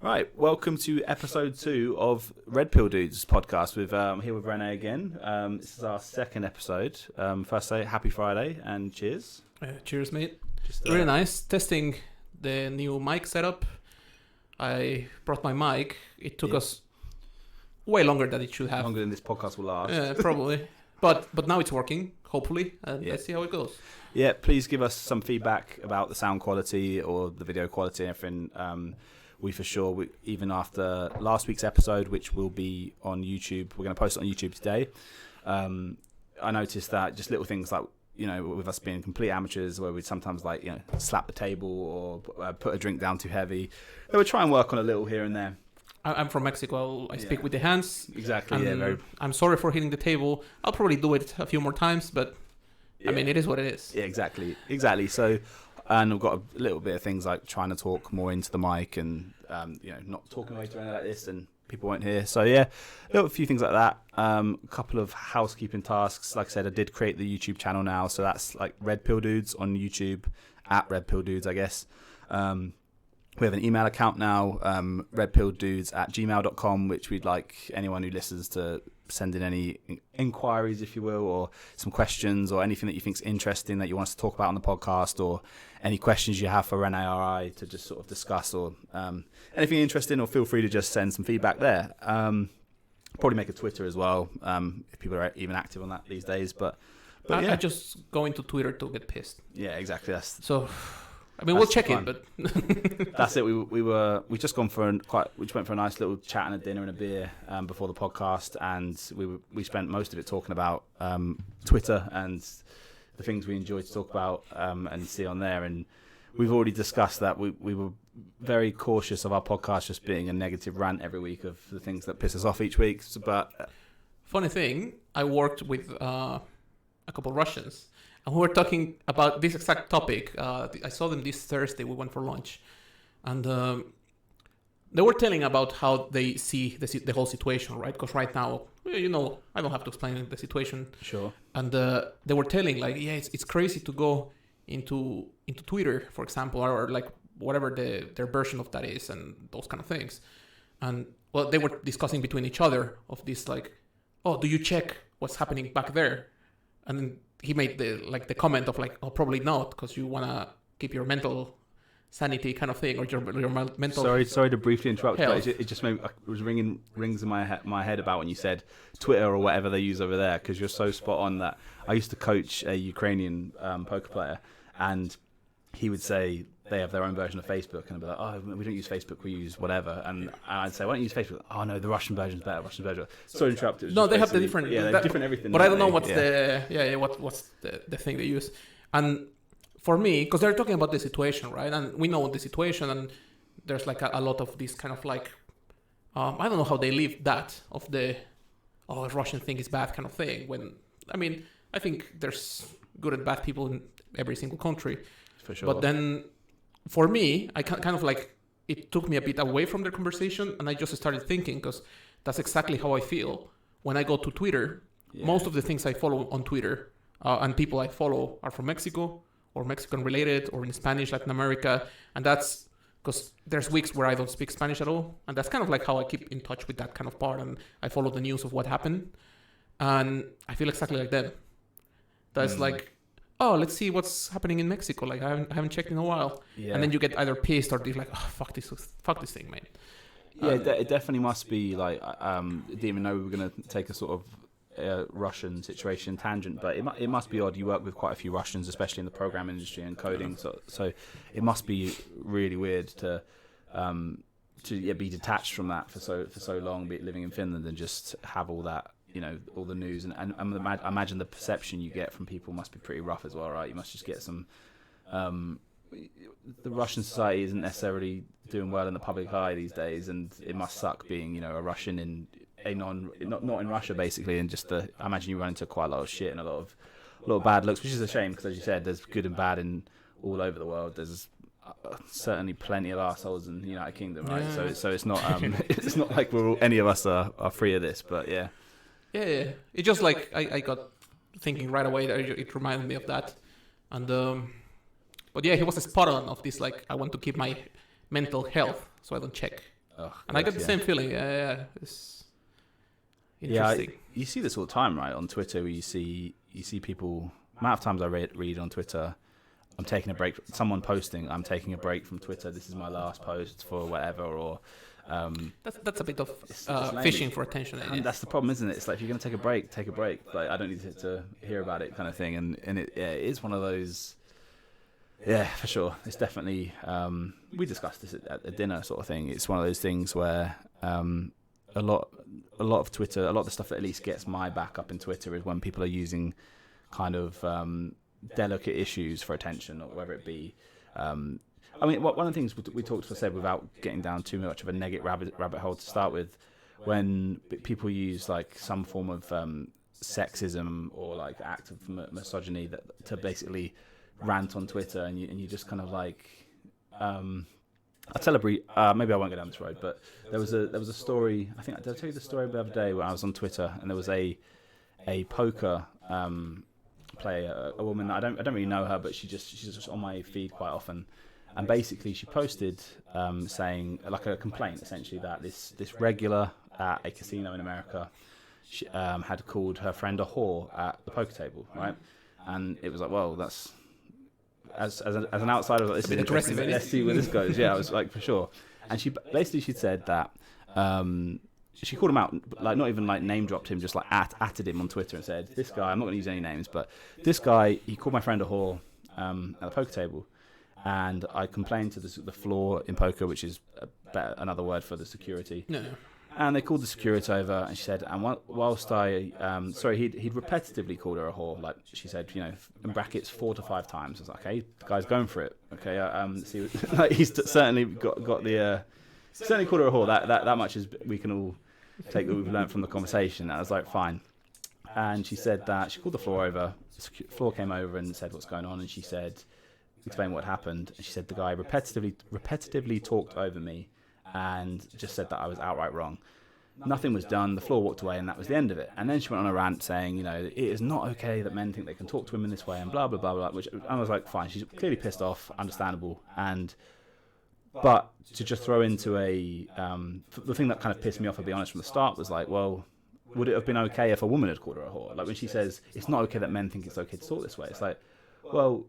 Right, welcome to episode 2 of Red Pill Dudes podcast. With here with Renee again. This is our second episode. First say happy Friday and cheers. Cheers, mate. Really nice. Testing the new mic setup. I brought my mic. It took us way longer than it should have. Longer than this podcast will last. Yeah, probably. But now it's working, hopefully, and let's see how it goes. Yeah, please give us some feedback about the sound quality or the video quality and everything. Even after last week's episode, which will be on YouTube, we're going to post it on YouTube today. I noticed that just little things like, with us being complete amateurs, where we'd sometimes slap the table or put a drink down too heavy. They would try and work on a little here and there. I'm from Mexico. I speak with the hands. Exactly. I'm sorry for hitting the table. I'll probably do it a few more times, but I mean, it is what it is. Yeah, exactly. So, and we've got a little bit of things like trying to talk more into the mic and, not talking away to anything like this and people won't hear. So, a few things like that. A couple of housekeeping tasks. Like I said, I did create the YouTube channel now. So that's like Red Pill Dudes on YouTube, at Red Pill Dudes, I guess. We have an email account now, redpilldudes@gmail.com, which we'd like anyone who listens to send in any inquiries, if you will, or some questions or anything that you think's interesting that you want us to talk about on the podcast, or any questions you have for Renee or I to just sort of discuss, or anything interesting, or feel free to just send some feedback there. Probably make a Twitter as well, if people are even active on that these days. But I just go into Twitter to get pissed. Yeah, exactly. We'll check it, but that's it. We just went for a nice little chat and a dinner and a beer before the podcast, and we spent most of it talking about Twitter and the things we enjoy to talk about and see on there. And we've already discussed that we were very cautious of our podcast just being a negative rant every week of the things that piss us off each week. But funny thing, I worked with a couple Russians. And we were talking about this exact topic. I saw them this Thursday. We went for lunch. And they were telling about how they see the whole situation, right? Because right now, I don't have to explain the situation. Sure. And they were telling, it's crazy to go into Twitter, for example, or like whatever their version of that is and those kind of things. And, well, they were discussing between each other of this, do you check what's happening back there? And then he made the comment of probably not, because you want to keep your mental sanity kind of thing, or your mental. Sorry to briefly interrupt, health. but it just made, it was rings in my head about when you said Twitter or whatever they use over there, because you're so spot on that. I used to coach a Ukrainian poker player, and he would say they have their own version of Facebook, and I'd be like, oh, we don't use Facebook, we use whatever. And I'd say, why don't you use Facebook? Oh no, the Russian version's better. Sorry to interrupt. No, they have the different. Yeah, they're different everything. But I don't know what's what's the thing they use. And for me, because they're talking about the situation, right? And we know the situation, and there's a lot of this kind of I don't know how they live that of the Russian thing is bad kind of thing. I think there's good and bad people in every single country. For sure. But then, for me, I kind of it took me a bit away from their conversation, and I just started thinking, because that's exactly how I feel when I go to Twitter. Yeah. Most of the things I follow on Twitter and people I follow are from Mexico or Mexican related or in Spanish, Latin America. And that's because there's weeks where I don't speak Spanish at all. And that's kind of how I keep in touch with that kind of part. And I follow the news of what happened. And I feel exactly like them. That's let's see what's happening in Mexico. I haven't checked in a while. Yeah. And then you get either pissed or fuck this thing, man. Yeah, it definitely must be didn't even know we were going to take a sort of Russian situation tangent, but it must be odd. You work with quite a few Russians, especially in the program industry and coding. So it must be really weird to be detached from that for so long, be living in Finland and just have all that. All the news and I imagine the perception you get from people must be pretty rough as well, right? You must just get some. The Russian society isn't necessarily doing well in the public eye these days, and it must suck being, a Russian in not in Russia basically, and just I imagine you run into quite a lot of shit and a lot of bad looks, which is a shame because, as you said, there's good and bad in all over the world. There's certainly plenty of assholes in the United Kingdom, right? Yeah. So it's not it's not like any of us are free of this, but yeah. Yeah. It's just I got thinking right away that it reminded me of that. And but yeah, he was a spot on of this I want to keep my mental health so I don't check And I get the same feeling. Yeah. It's interesting. Yeah, you see this all the time, right? On Twitter, where you see people. Amount of times I read on Twitter, I'm taking a break. Someone posting, I'm taking a break from Twitter. This is my last post for whatever, or that's a bit of it's fishing for attention. And that's the problem, isn't it? It's like, if you're going to take a break, take a break. Like, I don't need to hear about it, kind of thing. And it is one of those. Yeah, for sure. It's definitely. We discussed this at the dinner, sort of thing. It's one of those things where a lot of Twitter, a lot of the stuff that at least gets my back up in Twitter is when people are using kind of delicate issues for attention, or whether it be. I mean, one of the things we talked to, said, without getting down too much of a negative rabbit hole to start with, when people use like some form of sexism or like act of misogyny to basically rant on Twitter, and you just kind of like. I'll tell a brief. Maybe I won't go down this road, but there was a story. I think, did I tell you the story the other day where I was on Twitter and there was a poker player, a woman. I don't really know her, but she's just on my feed quite often. And basically, she posted saying, like, a complaint, essentially, that this regular at a casino in America had called her friend a whore at the poker table, right? And it was like, well, that's as an outsider, this is interesting. Let's see where this goes. Yeah, I was like, for sure. And she said that she called him out, like, not even like name dropped him, just like atted him on Twitter and said, this guy, I'm not going to use any names, but this guy, he called my friend a whore at the poker table. And I complained to the floor in poker, which is another word for the security. No. And they called the security over, and she said, and whilst he'd repetitively called her a whore, like she said, you know, in brackets 4 to 5 times. I was like, okay, the guy's going for it. Okay, see, like, he's certainly got the certainly called her a whore. That much is we can all take that we've learned from the conversation. And I was like, fine. And she said that she called the floor over. The floor came over and said, what's going on? And she said, explain what happened. And she said the guy repetitively talked over me and just said that I was outright wrong. Nothing was done. The floor walked away, and that was the end of it. And then she went on a rant saying, you know, it is not okay that men think they can talk to women this way, and blah blah blah blah. Which I was like, fine. She's clearly pissed off, understandable. But to just throw into the thing that kind of pissed me off, I'll be honest, from the start, was like, well, would it have been okay if a woman had called her a whore? Like, when she says it's not okay that men think it's okay to talk this way, it's like, well,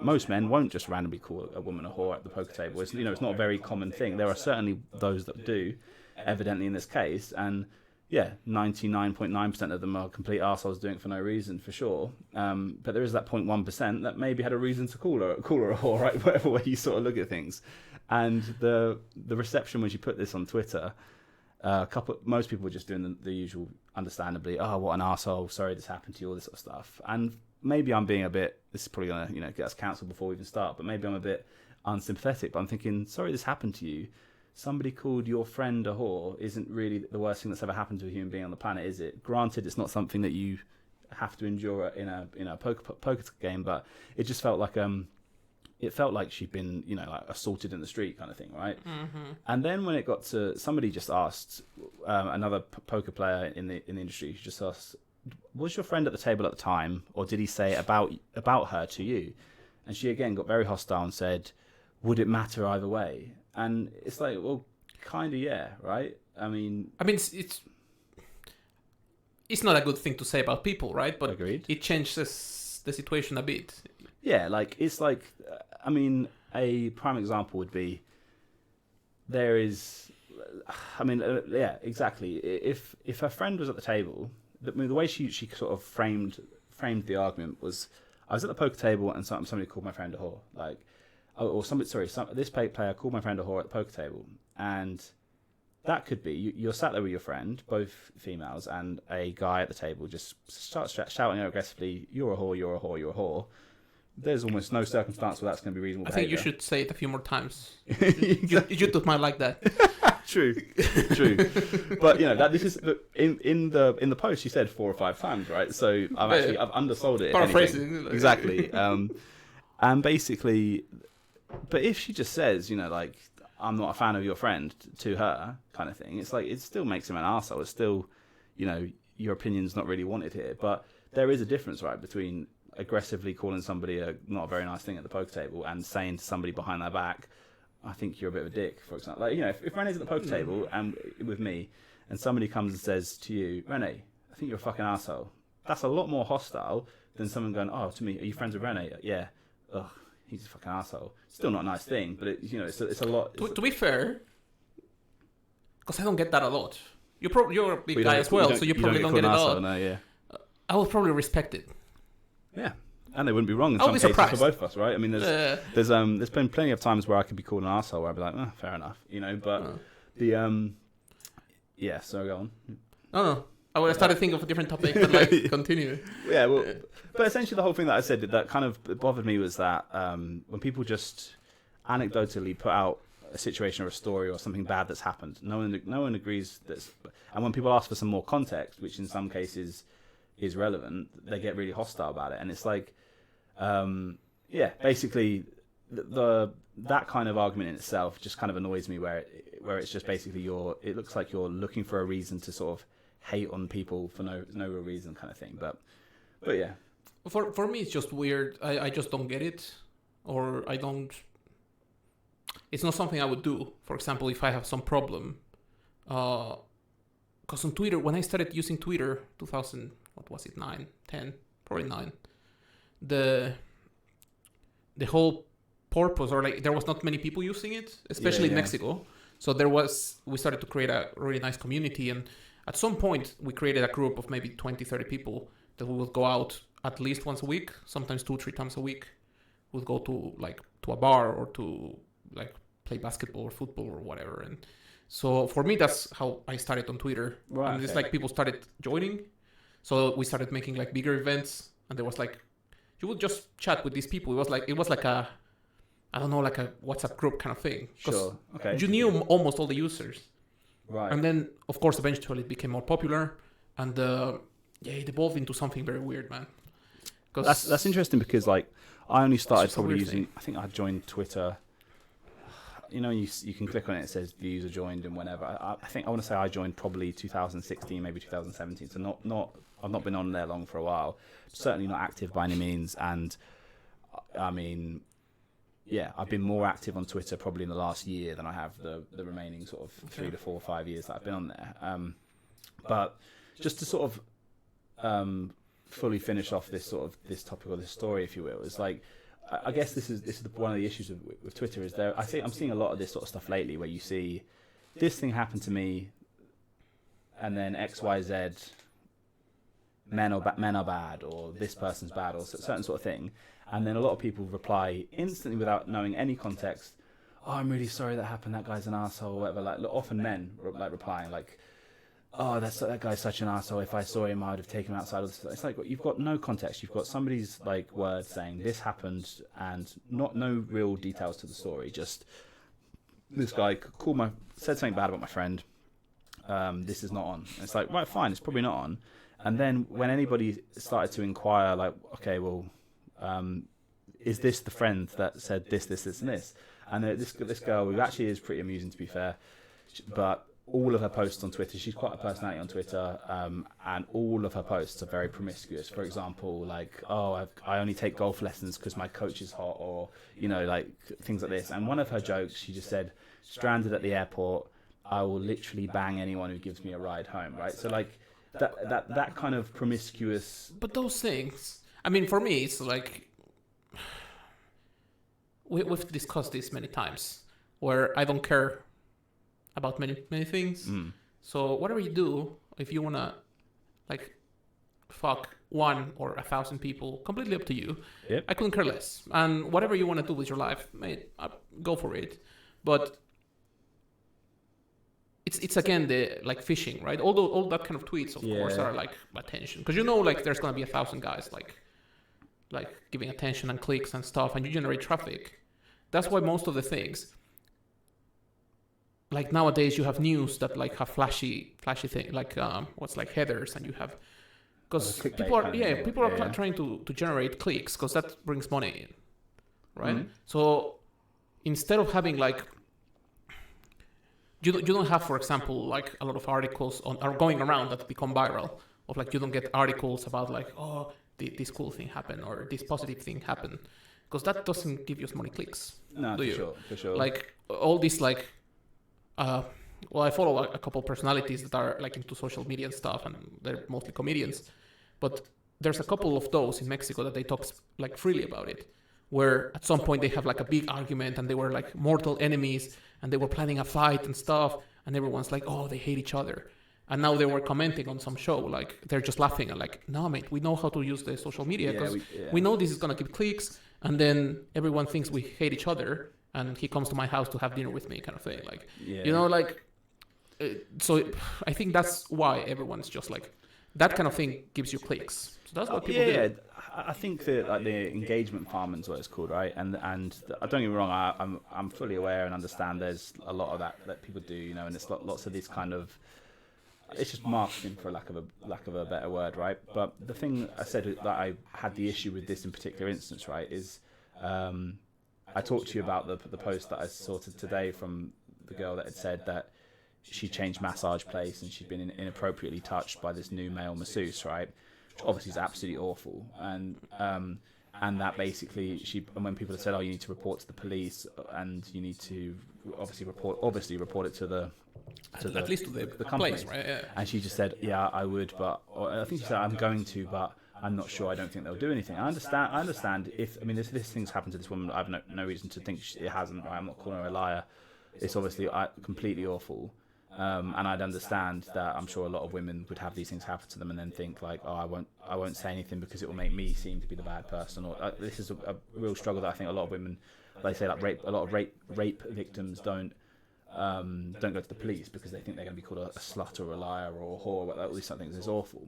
most men won't just randomly call a woman a whore at the poker table. It's, you know, it's not a very common thing. There are certainly those that do, evidently in this case, and yeah, 99.9% of them are complete arseholes doing it for no reason, for sure. But there is that 0.1% that maybe had a reason to call her a whore, right? Whatever way you sort of look at things. And the reception when she put this on Twitter, most people were just doing the usual, understandably, oh, what an arsehole, sorry this happened to you, all this sort of stuff. And maybe I'm being this is probably going to, get us cancelled before we even start, but maybe I'm a bit unsympathetic. But I'm thinking, sorry this happened to you. Somebody called your friend a whore isn't really the worst thing that's ever happened to a human being on the planet, is it? Granted, it's not something that you have to endure in a poker game, but it just felt like she'd been, like, assaulted in the street, kind of thing, right? Mm-hmm. And then when it got to, somebody just asked, another poker player in the industry, who just asked, was your friend at the table at the time, or did he say about her to you? And she again got very hostile and said, would it matter either way? And it's like, well, kind of, yeah, right? I mean, it's not a good thing to say about people, right? But agreed. It changes the situation a bit. Yeah, like, it's like, I mean, a prime example would be, yeah, exactly. If her friend was at the table, the way she sort of framed the argument was, I was at the poker table and somebody called my friend a whore, like, this player called my friend a whore at the poker table, and that could be you're sat there with your friend, both females, and a guy at the table just starts shouting aggressively, "You're a whore! You're a whore! You're a whore!" There's almost no circumstance where that's going to be reasonable. I think you should say it a few more times. YouTube might like that. True. But that this is in the post she said 4 or 5 times, right? So I've undersold it. Paraphrasing. Exactly. And basically, but if she just says, like, I'm not a fan of your friend to her, kind of thing, it's like, it still makes him an arsehole. It's still, your opinion's not really wanted here. But there is a difference, right, between aggressively calling somebody not a very nice thing at the poker table and saying to somebody behind their back, I think you're a bit of a dick, for example. Like, if Rene's at the poker table and with me, and somebody comes and says to you, Rene, I think you're a fucking asshole. That's a lot more hostile than someone going, oh, to me, are you friends with Rene? Yeah. Ugh, he's a fucking asshole. Still not a nice thing, but it's a lot. To be fair, because I don't get that a lot. You're a big guy as well, so you probably don't get it a lot. No, yeah. I would probably respect it. Yeah. And they wouldn't be wrong in I'll some be cases surprised. for both of us, right? I mean, there's been plenty of times where I could be called an arsehole where I'd be like, oh, fair enough, but yeah, so go on. No. I started thinking of a different topic, but continue. Yeah, well, but essentially the whole thing that I said that kind of bothered me was that when people just anecdotally put out a situation or a story or something bad that's happened, no one agrees that, and when people ask for some more context, which in some cases is relevant, they get really hostile about it, and it's like, basically that kind of argument in itself just kind of annoys me, where it's just basically it looks like you're looking for a reason to sort of hate on people for no real reason, kind of thing. But yeah. For me, it's just weird. I just don't get it, or I don't. It's not something I would do. For example, if I have some problem, because on Twitter, when I started using Twitter, 2000, what was it, 9, 10, probably 9, the whole purpose, or there was not many people using it, especially in Mexico. So we started to create a really nice community, and at some point we created a group of maybe 20, 30 people that we would go out at least once a week, sometimes 2-3 times a week. We'd go to a bar or to play basketball or football or whatever. And so for me, that's how I started on Twitter. Right, and it's people started joining. So we started making bigger events, and there was you would just chat with these people. It was like a, I don't know, like a WhatsApp group kind of thing. Sure. Okay. You knew almost all the users. Right. And then, of course, eventually it became more popular, and it evolved into something very weird, man. That's interesting because I only started probably using. thing. I think I joined Twitter. You can click on it. It says views are joined and whenever. I think I want to say I joined probably 2016, maybe 2017. So not I've not been on there long for a while. Certainly not active by any means. And I mean, yeah, I've been more active on Twitter probably in the last year than I have the remaining sort of 3 to 4 or 5 years that I've been on there. But just to sort of fully finish off this topic or this story, if you will, is I guess this is one of the issues with Twitter is I'm seeing a lot of this sort of stuff lately where you see this thing happened to me, and then XYZ men are bad, or this person's bad, or a certain sort of thing, and then a lot of people reply instantly without knowing any context. Oh, I'm really sorry that happened. That guy's an asshole, or whatever. Often men replying oh, that guy's such an asshole. If I saw him, I would have taken him outside. It's you've got no context. You've got somebody's word saying this happened, and no real details to the story. Just this guy said something bad about my friend. This is not on. And it's right, fine. It's probably not on. And then when anybody started to inquire, okay, well, is this the friend that said this, and this? And this girl, who actually is pretty amusing to be fair, but all of her posts on Twitter, she's quite a personality on Twitter, and all of her posts are very promiscuous. For example, I only take golf lessons because my coach is hot, or things like this. And one of her jokes, she just said, stranded at the airport, I will literally bang anyone who gives me a ride home, right? So that kind of promiscuous. But those things, I mean, for me, it's we've discussed this many times, where I don't care about many things. So whatever you do, if you wanna fuck 1 or 1,000 people, completely up to you. Yep. I couldn't care less. And whatever you wanna do with your life, mate, go for it. But it's again the phishing, right? All that kind of tweets, of course, are attention, because there's gonna be 1,000 guys giving attention and clicks and stuff, and you generate traffic. That's why most of the things. Nowadays, you have news that have flashy thing, headers, and you have, because people are trying to generate clicks, because that brings money in, right? Mm-hmm. So instead of having you don't have, for example, a lot of articles are going around that become viral, of you don't get articles about oh, this cool thing happened or this positive thing happened, because that doesn't give you as many clicks. No, do you? For sure. Like all these like, well, I follow a couple personalities that are like into social media and stuff, and they're mostly comedians. But there's a couple of those in Mexico that they talk like freely about it, where at some point they have like a big argument and they were like mortal enemies and they were planning a fight and stuff, and everyone's like, oh, they hate each other. And now they were commenting on some show, like they're just laughing and like, no, mate, we know how to use the social media because we know this is gonna give clicks, and then everyone thinks we hate each other, and he comes to my house to have dinner with me, kind of thing. Like, you know, like, so I think that's why everyone's just like, that kind of thing gives you clicks. So that's what people do. Yeah, I think that like the engagement farming is what it's called, right? And don't get me wrong, I'm fully aware and understand there's a lot of that people do, you know, and it's lots of these kind of, it's just marketing for lack of a better word, right? But the thing I said that I had the issue with this in particular instance, right, is I talked to you about the post that I sorted today from the girl that had said that she changed massage place and she'd been inappropriately touched by this new male masseuse, right? Which obviously is absolutely awful. And that basically and when people have said, oh, you need to report to the police and you need to obviously report it to the at least to the company, place, right? Yeah. And she just said, yeah, I would, but I think she said, I'm going to, but I'm not sure. I don't think they'll do anything. I understand if, I mean, this thing's happened to this woman. I have no reason to think it hasn't. Right? I'm not calling her a liar. It's obviously completely awful. And I'd understand that I'm sure a lot of women would have these things happen to them and then think like, oh, I won't say anything because it will make me seem to be the bad person. Or this is a real struggle that I think a lot of women, like say, like a lot of rape victims don't go to the police because they think they're going to be called a slut or a liar or a whore. All these things is awful.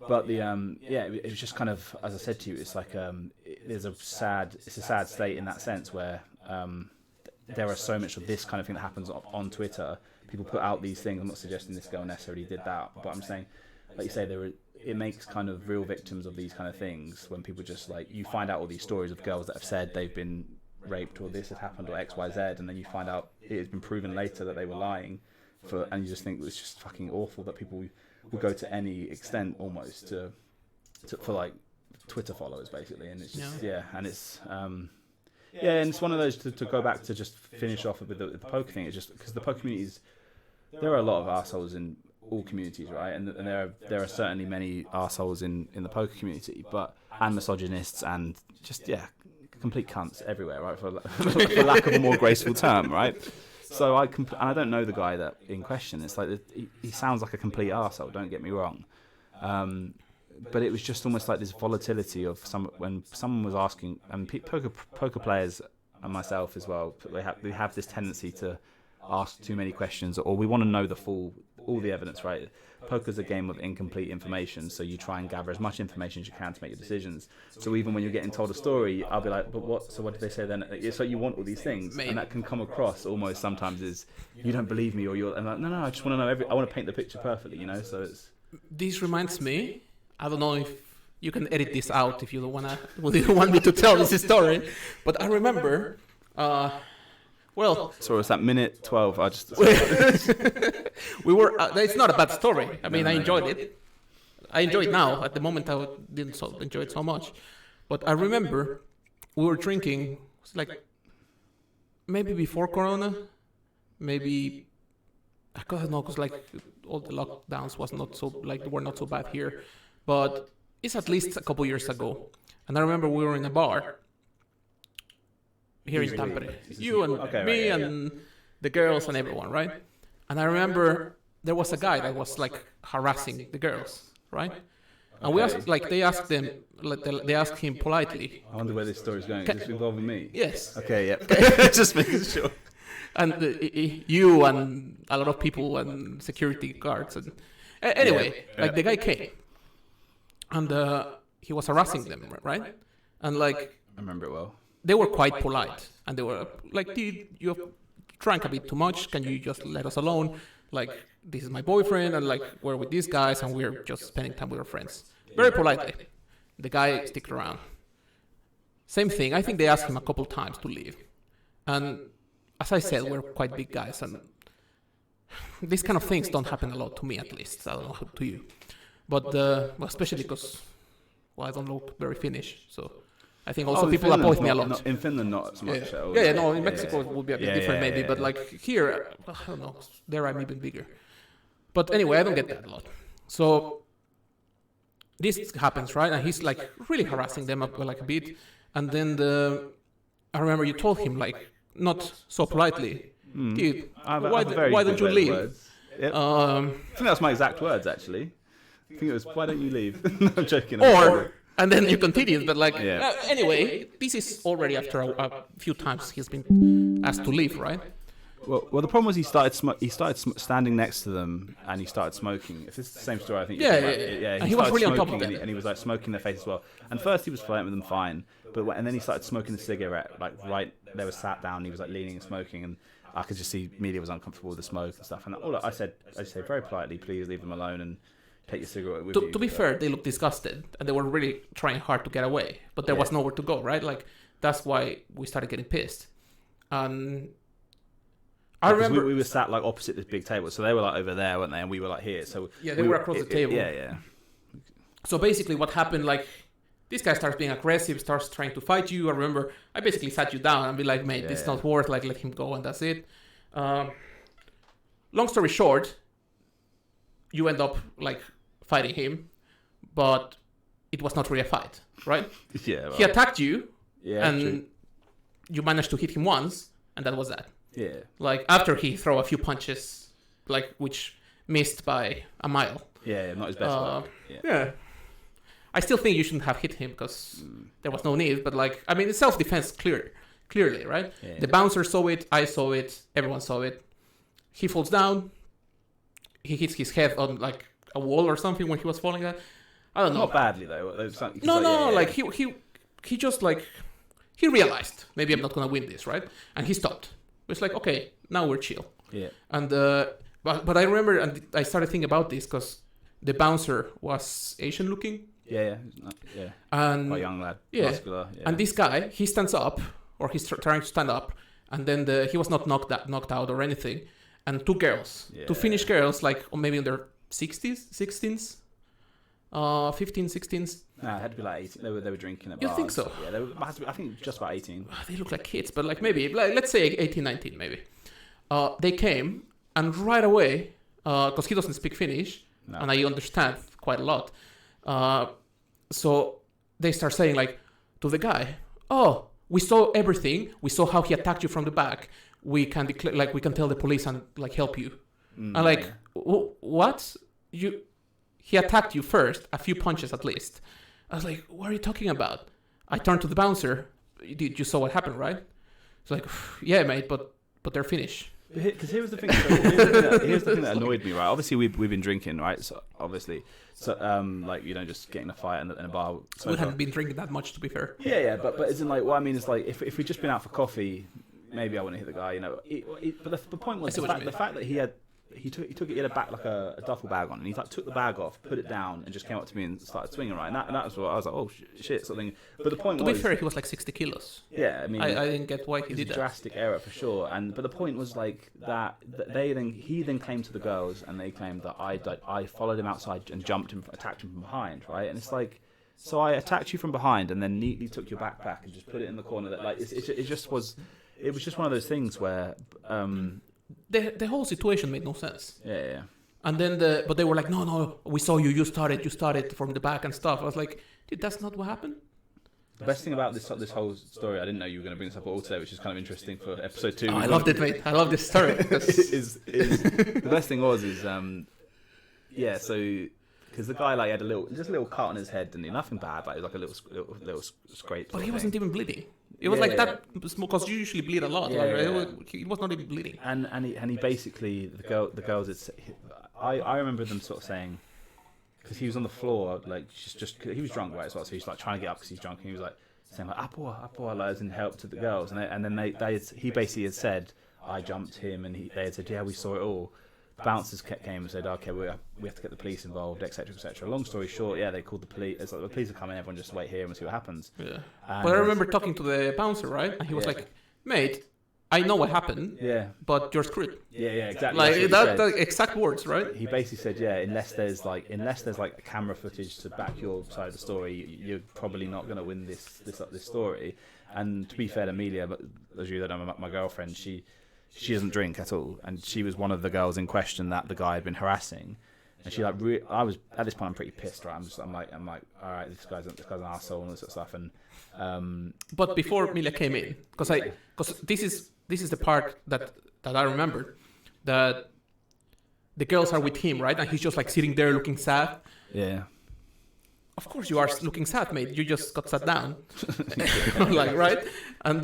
But it was just kind of, as I said to you, it's like it's a sad state in that sense where there are so much of this kind of thing that happens on Twitter. People put out these things. I'm not suggesting this girl necessarily did that, but I'm saying, like you say, it makes kind of real victims of these kind of things when people just like, you find out all these stories of girls that have said they've been raped or this has happened or X, Y, Z, and then you find out it has been proven later that they were lying, and you just think it's just fucking awful that people will go to any extent almost for like Twitter followers basically, and it's just, and it's and it's one of those to go back to just finish off with the poker thing. It's just because the poker communities, there are a lot of assholes in all communities, right? And there are certainly many assholes in the poker community, and misogynists and just complete cunts everywhere, right? For lack of a more graceful term, right? So and I don't know the guy that in question. It's like he sounds like a complete arsehole, don't get me wrong. But it was just almost like this volatility of when someone was asking, and poker players and myself as well, we have this tendency to ask too many questions, or we want to know all the evidence, right? Poker's a game of incomplete information, so you try and gather as much information as you can to make your decisions. So even when you're getting told a story, I'll be like, but what? So what did they say then? It's like you want all these things, and that can come across almost sometimes as you don't believe me, or you're like, no, I just want to know I want to paint the picture perfectly, you know. So it's. This reminds me. I don't know if you can edit this out if you don't want me to tell this story, but I remember. So it's at minute 12. I just. We were. It's not a bad story. I mean, I enjoyed it. I enjoy it now. At the moment, I didn't enjoy it so much. But I remember we were drinking. It's like maybe before Corona, maybe I don't know, because like all the lockdowns were not so bad here. But it's at least a couple years ago, and I remember we were in a bar. Here in Tampere, you and me and the girls and everyone, right? And I remember there was a guy that was like harassing the girls, right? And we asked, like, they asked him politely. I wonder where this story's going. Is this involving me? Yes. Okay, yeah. Just making sure. And you and a lot of people and security guards. And anyway, the guy came, and he was harassing them, right? And like, I remember it well. They were quite polite, and they were like, you drank a bit too much, can you just let us alone? Like, this is my boyfriend, and like, we're with these guys, and we're just spending time with our friends. Very politely. The guy sticked around. Same thing, I think they asked him a couple times to leave. And as I said, we're quite big guys, and these kind of things don't happen a lot to me, at least. I don't know how to you. But, especially because, I don't look very Finnish, so... I think also in people Finland, oppose me a lot. In Finland, not so much. No, in Mexico it would be a bit different maybe, but like here, I don't know, there I'm even bigger. But anyway, I don't get that a lot. So this happens, right? And he's like really harassing them like a bit. And then I remember you told him like, not so politely, dude, why don't you leave? Yep. I think that's my exact words actually. I think it was, why don't you leave? No, I'm joking. And then you continued, but like, anyway, this is already after a few times he's been asked to leave, right? Well, the problem was he started standing next to them and he started smoking. If it's the same story, I think. Yeah. He was really on top of it, and he was like smoking their face as well. And first he was flirting with them fine, and then he started smoking a cigarette. Like they were sat down, and he was like leaning and smoking, and I could just see Media was uncomfortable with the smoke and stuff. And all I said very politely, please leave them alone and take your cigarette with you. To be fair, they looked disgusted and they were really trying hard to get away, but there was nowhere to go, right? Like that's why we started getting pissed. I remember we were sat like opposite this big table, so they were like over there, weren't they? And we were like here. So they were across the table. Yeah. So basically, what happened? Like this guy starts being aggressive, starts trying to fight you. I remember I basically sat you down and be like, mate, this is not worth. Like let him go, and that's it. Long story short, you end up like fighting him, but it was not really a fight, right? Yeah. Well, he attacked you, and true. you managed to hit him once, and that was that. Yeah. Like after he threw a few punches, like which missed by a mile. Yeah, not his best work. Yeah. I still think you shouldn't have hit him because there was no need. But like, I mean, it's self-defense clearly, right? Yeah. The bouncer saw it, I saw it, everyone saw it. He falls down. He hits his head on like a wall or something when he was falling down. I don't know. Not badly though. Like he just like he realized maybe I'm not gonna win this, right? And he stopped. It's like, okay, now we're chill. Yeah. And but I remember, and I started thinking about this because the bouncer was Asian looking. Yeah. And quite young lad. Yeah. Muscular. Yeah. And this guy, he stands up, or he's trying to stand up, and then he was not knocked out or anything. And two girls, two Finnish girls, like or maybe in their 16s, 15, 16s. No, it had to be like 18. They were drinking at bars. You think so? Yeah, I think just about 18. They look like kids, but like maybe, let's say 18, 19 maybe. They came, and right away, because he doesn't speak Finnish, and I understand quite a lot, so they start saying like to the guy, oh, we saw everything. We saw how he attacked you from the back. We can we can tell the police and like help you. And like, what? He attacked you first, a few punches at least. I was like, what are you talking about? I turned to the bouncer. You saw what happened, right? It's like, yeah, mate, but they're Finnish. Because here's the thing. Here's the thing that annoyed me, right? Obviously, we've been drinking, right? So obviously, like you don't just get in a fight in a bar. We haven't been drinking that much, to be fair. Yeah, but isn't like what I mean is like if we'd just been out for coffee, maybe I wouldn't hit the guy, you know. But the point was the fact that he took it, he had a duffel bag on, and he like took the bag off, put it down, and just came up to me and started swinging, right? And that was what I was like, oh shit, something. But the point was, to be fair, he was like 60 kilos. Yeah, I mean, I didn't get why he did that. Drastic error for sure. But the point was like that he then claimed to the girls, and they claimed that I followed him outside and attacked him from behind, right? And it's like, so I attacked you from behind, and then neatly took your backpack and just put it in the corner. That like it was just one of those things where. The whole situation made no sense. Yeah. And then but they were like, no, we saw you. You started from the back and stuff. I was like, dude, that's not what happened. The best thing about this whole story, I didn't know you were going to bring this up at all today, which is kind of interesting for episode 2. Oh, I loved it, mate. I love this story. The best thing was so because the guy like had a little cut on his head, and nothing bad, like it was like a little scrape. But he wasn't even bleeding. It was that small, because you usually bleed a lot. He was not even bleeding. And he basically the girls. I remember them sort of saying, because he was on the floor, like just he was drunk, right, as well. So he's like trying to get up because he's drunk, and he was like saying like apua, like as in help to the girls, and then he basically had said I jumped him, and they had said yeah, we saw it all. Bouncers came and said, okay, we have to get the police involved, etc., etc. Long story short, they called the police. It's like the police are coming, everyone just wait here and see what happens. Yeah. But I remember talking to the bouncer, right? And he was like, mate, I know what happened, Yeah. but you're screwed. Yeah, exactly. Like That's what he that, said. the exact words, right? He basically said, yeah, unless there's like camera footage to back your side of the story, you're probably not going to win this story. And to be fair to Amelia, but as you know, my girlfriend, she doesn't drink at all, and she was one of the girls in question that the guy had been harassing. And she I was at this point, I'm pretty pissed, right? I'm like, all right, this guy's an asshole and all this sort of stuff. And But before Amelia came in, because this is the part that I remember, that the girls are with him, right? And he's just like sitting there looking sad. yeah. Of course you are looking sad, mate. You just got sat down. Like, right? And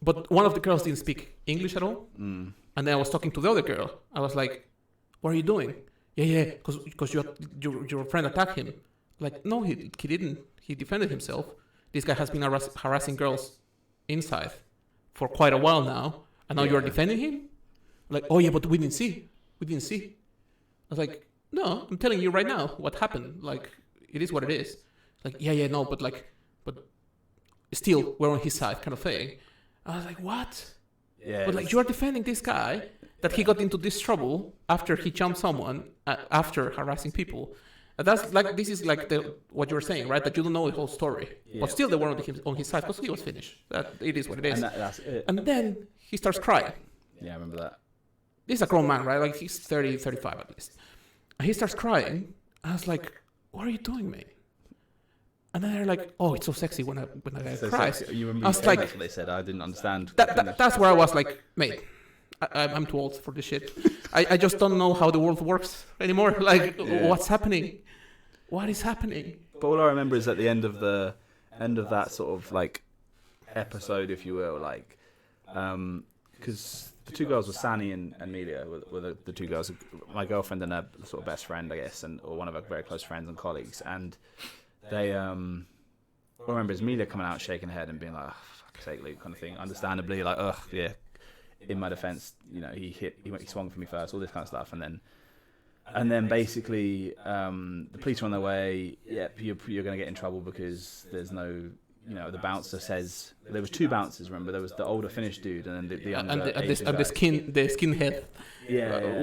but one of the girls didn't speak English at all. And then I was talking to the other girl. I was like, what are you doing? Yeah, because your friend attacked him. Like, no, he didn't. He defended himself. This guy has been harassing girls inside for quite a while now. And now you're defending him? Like, oh yeah, but we didn't see. I was like, no, I'm telling you right now what happened. Like, it is what it is. Like, yeah, no, but still, we're on his side, kind of thing. I was like, what? Yeah. But like, you're defending this guy that he got into this trouble after he jumped someone after harassing people. And that's like, this is like what you're saying, right? That you don't know the whole story, but still they were on his side because he was finished. That it is what it is. And that's it. And then he starts crying. Yeah, I remember that. This is a grown man, right? Like he's 30, 35 at least. And he starts crying. I was like, what are you doing, mate? And then they're like, oh, it's so sexy when a guy cries. You remember I was like, that's what they said. I didn't understand. That's where I was like, mate, I'm too old for this shit. I just don't know how the world works anymore. Like, what's happening? What is happening? But all I remember is at the end of that sort of like episode, if you will, like, because the two girls were Sani and Amelia, were the two girls, my girlfriend and her sort of best friend, I guess, or one of her very close friends and colleagues, and they, all I remember is Amelia coming out shaking her head and being like, oh, fuck's sake, Luke, kind of thing, understandably, like, ugh, yeah, in my defense, you know, he swung for me first, all this kind of stuff, and then basically the police are on their way. Yep, you're going to get in trouble because there's no, you know, the bouncer says there was two bouncers. Remember, there was the older Finnish dude and then the younger the skinhead,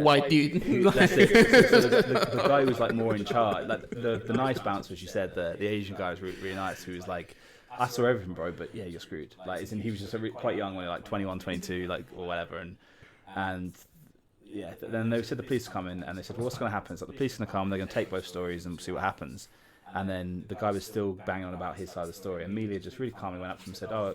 white dude. That's it. So the guy was like more in charge. Like the nice bouncer, as you said, the Asian guy was really nice. Who was like, I saw everything, bro, but yeah, you're screwed. Like, he was just quite young when he was like 21, 22, like, or whatever, and. Yeah, then they said the police come in and they said, well, what's going to happen? It's like the police are going to come, they're going to take both stories and see what happens. And then the guy was still banging on about his side of the story. Amelia just really calmly went up to him and said, I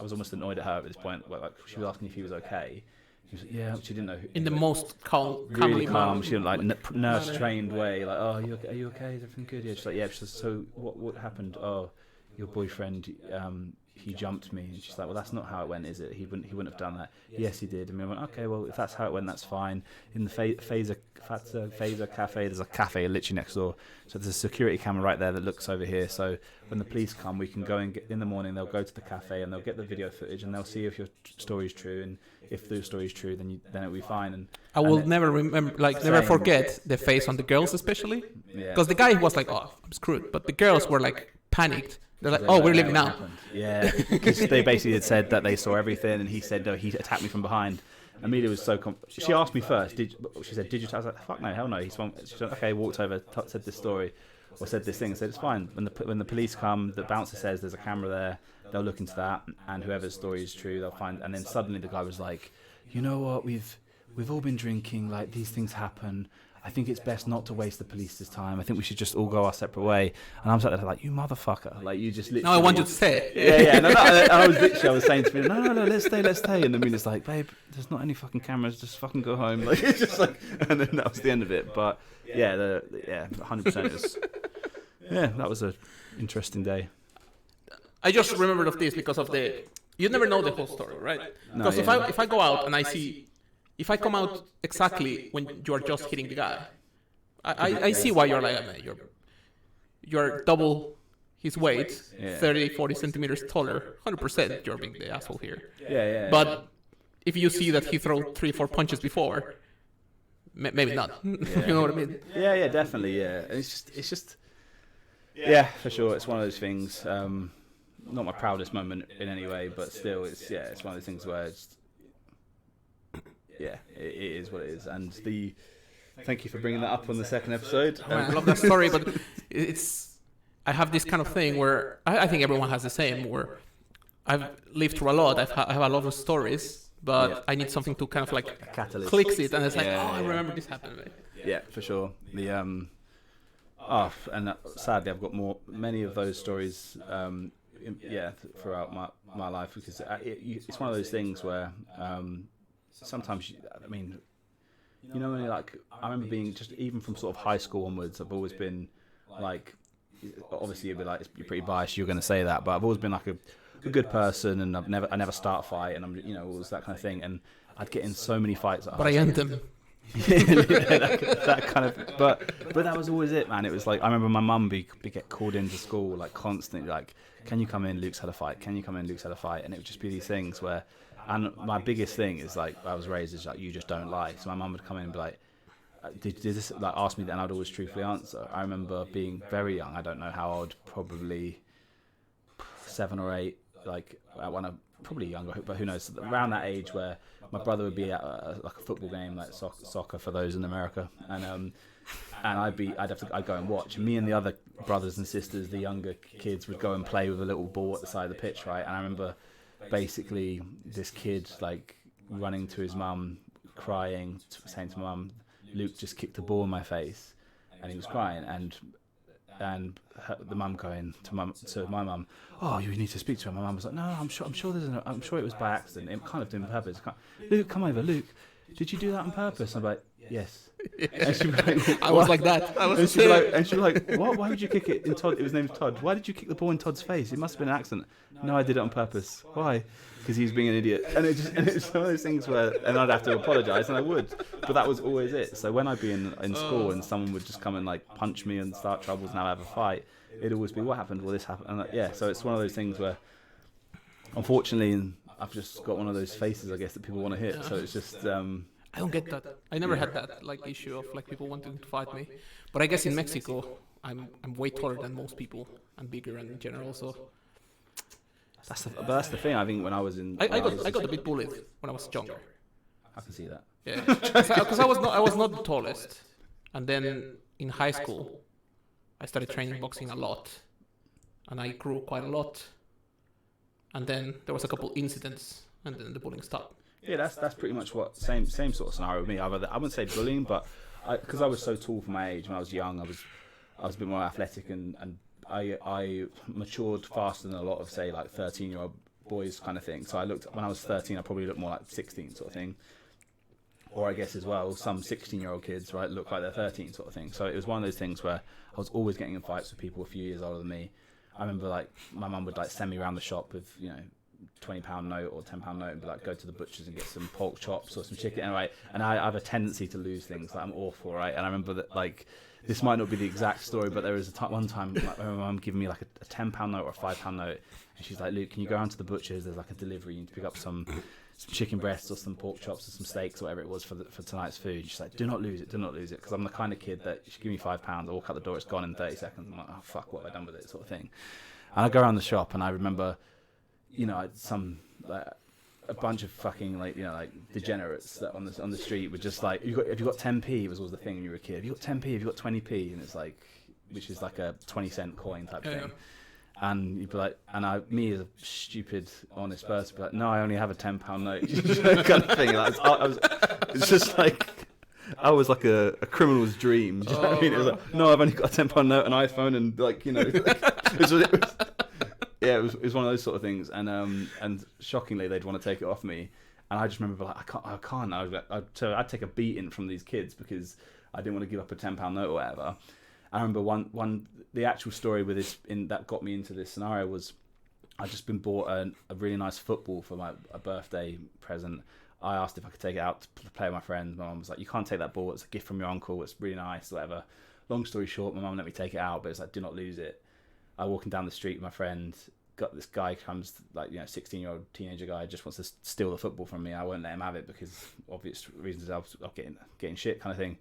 was almost annoyed at her at this point. Like, she was asking if he was okay. He was like, yeah, she didn't know. In the most calm, really calm, she didn't like nurse-trained way. Like, oh, are you okay? Is everything good? Yeah, she's like, yeah. She's like, so what happened? Oh, your boyfriend, he jumped me. And she's like, well, that's not how it went, is it? He wouldn't have done that. Yes, he did. And we went, okay, well, if that's how it went, that's fine. In the Phaser Cafe, there's a cafe literally next door. So there's a security camera right there that looks over here. So when the police come, we can go and in the morning, they'll go to the cafe and they'll get the video footage and they'll see if your story is true. And if the story is true, then it'll be fine. And I will never remember, never forget the face on the girls, especially. Because the guy was like, oh, I'm screwed. But the girls were like panicked. They're like, oh, we're leaving now. Yeah, because they basically had said that they saw everything, and he said, no, he attacked me from behind. Amelia was so she asked me first. She said, did you? I was like, fuck no, hell no. She said, okay, walked over, said this story, or said this thing, and said it's fine. When the police come, the bouncer says there's a camera there. They'll look into that, and whoever's story is true, they'll find. And then suddenly the guy was like, you know what? We've all been drinking. Like, these things happen. I think it's best not to waste the police's time. I think we should just all go our separate way. And I was like, you motherfucker. Like, you just literally... No, I want you to say it. Yeah. No, I was saying to me, no, let's stay. And then Amina's like, babe, there's not any fucking cameras. Just fucking go home. Like, it's just like... And then that was the end of it. But, 100% is... Yeah, that was an interesting day. I just remembered of this because of the... You never know the whole story, right? Because if I go out and I see... If I come out exactly when you're just hitting the guy, I see why you're like, man, you're double his weight, 30, 40 centimeters taller, 100% you're being the asshole here. Yeah. But if you see that he threw 3-4 punches before, maybe not. You know what I mean? Yeah, definitely, yeah. It's just, yeah, for sure. It's one of those things. not my proudest moment in any way, but still, it's one of those things where it is what it is. And thank you for bringing that up on the second episode. Oh, man, I love that story, but I have this kind of thing where I think everyone has the same, where I've lived through a lot. I have a lot of stories, but I need something to kind of like clicks it, and it's like, I remember this happened. Right? Yeah, for sure. Sadly, I've got many of those stories. Throughout my life, because it's one of those things where sometimes, when you're like, I remember being just even from sort of high school onwards, I've always been like, obviously you'd be like, you're pretty biased, you're going to say that, but I've always been like a good person, and I never start a fight, and I'm always that kind of thing, and I'd get in so many fights. But I end them. that kind of, but that was always it, man. It was like, I remember my mum be get called into school like constantly, like, can you come in, Luke's had a fight, can you come in, Luke's had a fight. And it would just be these things where, and my biggest thing is like, I was raised as like, you just don't lie. So my mum would come in and be like, did this, like, ask me that, and I'd always truthfully answer. I remember being very young, I don't know how old, probably 7 or 8, like when I'm probably younger, but who knows, around that age, where my brother would be at like a football game, like soccer for those in America, and I'd go and watch. And me and the other brothers and sisters, the younger kids, would go and play with a little ball at the side of the pitch, right? And I remember basically this kid like running to his mum, crying, saying to my mum, Luke just kicked the ball in my face, and he was crying, and the mum going to my mum, oh, you need to speak to him. My mum was like, no, I'm sure it was by accident. It kind of did on purpose. Luke, come over, Luke. Did you do that on purpose? I'm like, yes. And she'd be like, I was like that. And she'd be like, what? Why would you kick it in Todd? It was named Todd. Why did you kick the ball in Todd's face? It must have been an accident. No, I did it on purpose. Why? Because he was being an idiot. And it's one of those things where, and I'd have to apologise, and I would. But that was always it. So when I'd be in school and someone would just come and like punch me and start troubles and I'd have a fight, it'd always be, what happened? Well, this happened. And so it's one of those things where, unfortunately, I've just got one of those faces, I guess, that people want to hit. So it's just... I don't get that. I never had that like issue of like people wanting to fight me. But I guess in Mexico, I'm way taller than most people. I'm bigger in general, so... That's the thing. I think when I was in... I got a bit bullied when I was younger. I can see that. Yeah, because I was not the tallest, and then in high school, I started training boxing a lot, and I grew quite a lot, and then there was a couple incidents, and then the bullying stopped. Yeah, that's pretty much what same sort of scenario with me. I wouldn't say bullying, but because I was so tall for my age when I was young, I was a bit more athletic, and I matured faster than a lot of, say, like 13-year-old boys kind of thing. So when I was 13, I probably looked more like 16 sort of thing. Or I guess as well, some 16-year-old kids, right, look like they're 13 sort of thing. So it was one of those things where I was always getting in fights with people a few years older than me. I remember like my mum would like send me around the shop with, £20 note or £10 note and be like, go to the butcher's and get some pork chops or some chicken. And I have a tendency to lose things. Like, I'm awful, right? And I remember that, like, this might not be the exact story, but there was one time like, my mum giving me like a £10 note or a £5 note, and she's like, Luke, can you go around to the butcher's? There's like a delivery. You need to pick up some chicken breasts or some pork chops or some steaks or whatever it was for tonight's food. She's like, do not lose it, because I'm the kind of kid that she give me £5, I walk out the door, it's gone in 30 seconds. I'm like, oh fuck, what have I done with it, sort of thing. And I go around the shop and I remember, a bunch of fucking like degenerates that on the street were just like, have you got 10p? Was always the thing when you were a kid. Have you got 10p? Have you got 20p? And it's like, which is like a 20-cent coin type thing. And you'd be like, me as a stupid, honest person, be like, no, I only have a £10 note, kind of thing. It's just like, I was like a criminal's dream. Do you know what I mean? It was like, no, I've only got a £10 note, an iPhone, and it was one of those sort of things. And shockingly, they'd want to take it off me. And I just remember like, I can't. So I'd take a beating from these kids because I didn't want to give up a £10 note or whatever. I remember the actual story with this that got me into this scenario was I'd just been bought a really nice football for a birthday present. I asked if I could take it out to play with my friends. My mum was like, you can't take that ball. It's a gift from your uncle. It's really nice, whatever. Long story short, my mum let me take it out, but it's like, do not lose it. I'm walking down the street with my friend. Got this guy comes, 16-year-old teenager guy, just wants to steal the football from me. I won't let him have it because obvious reasons. I was getting shit kind of thing.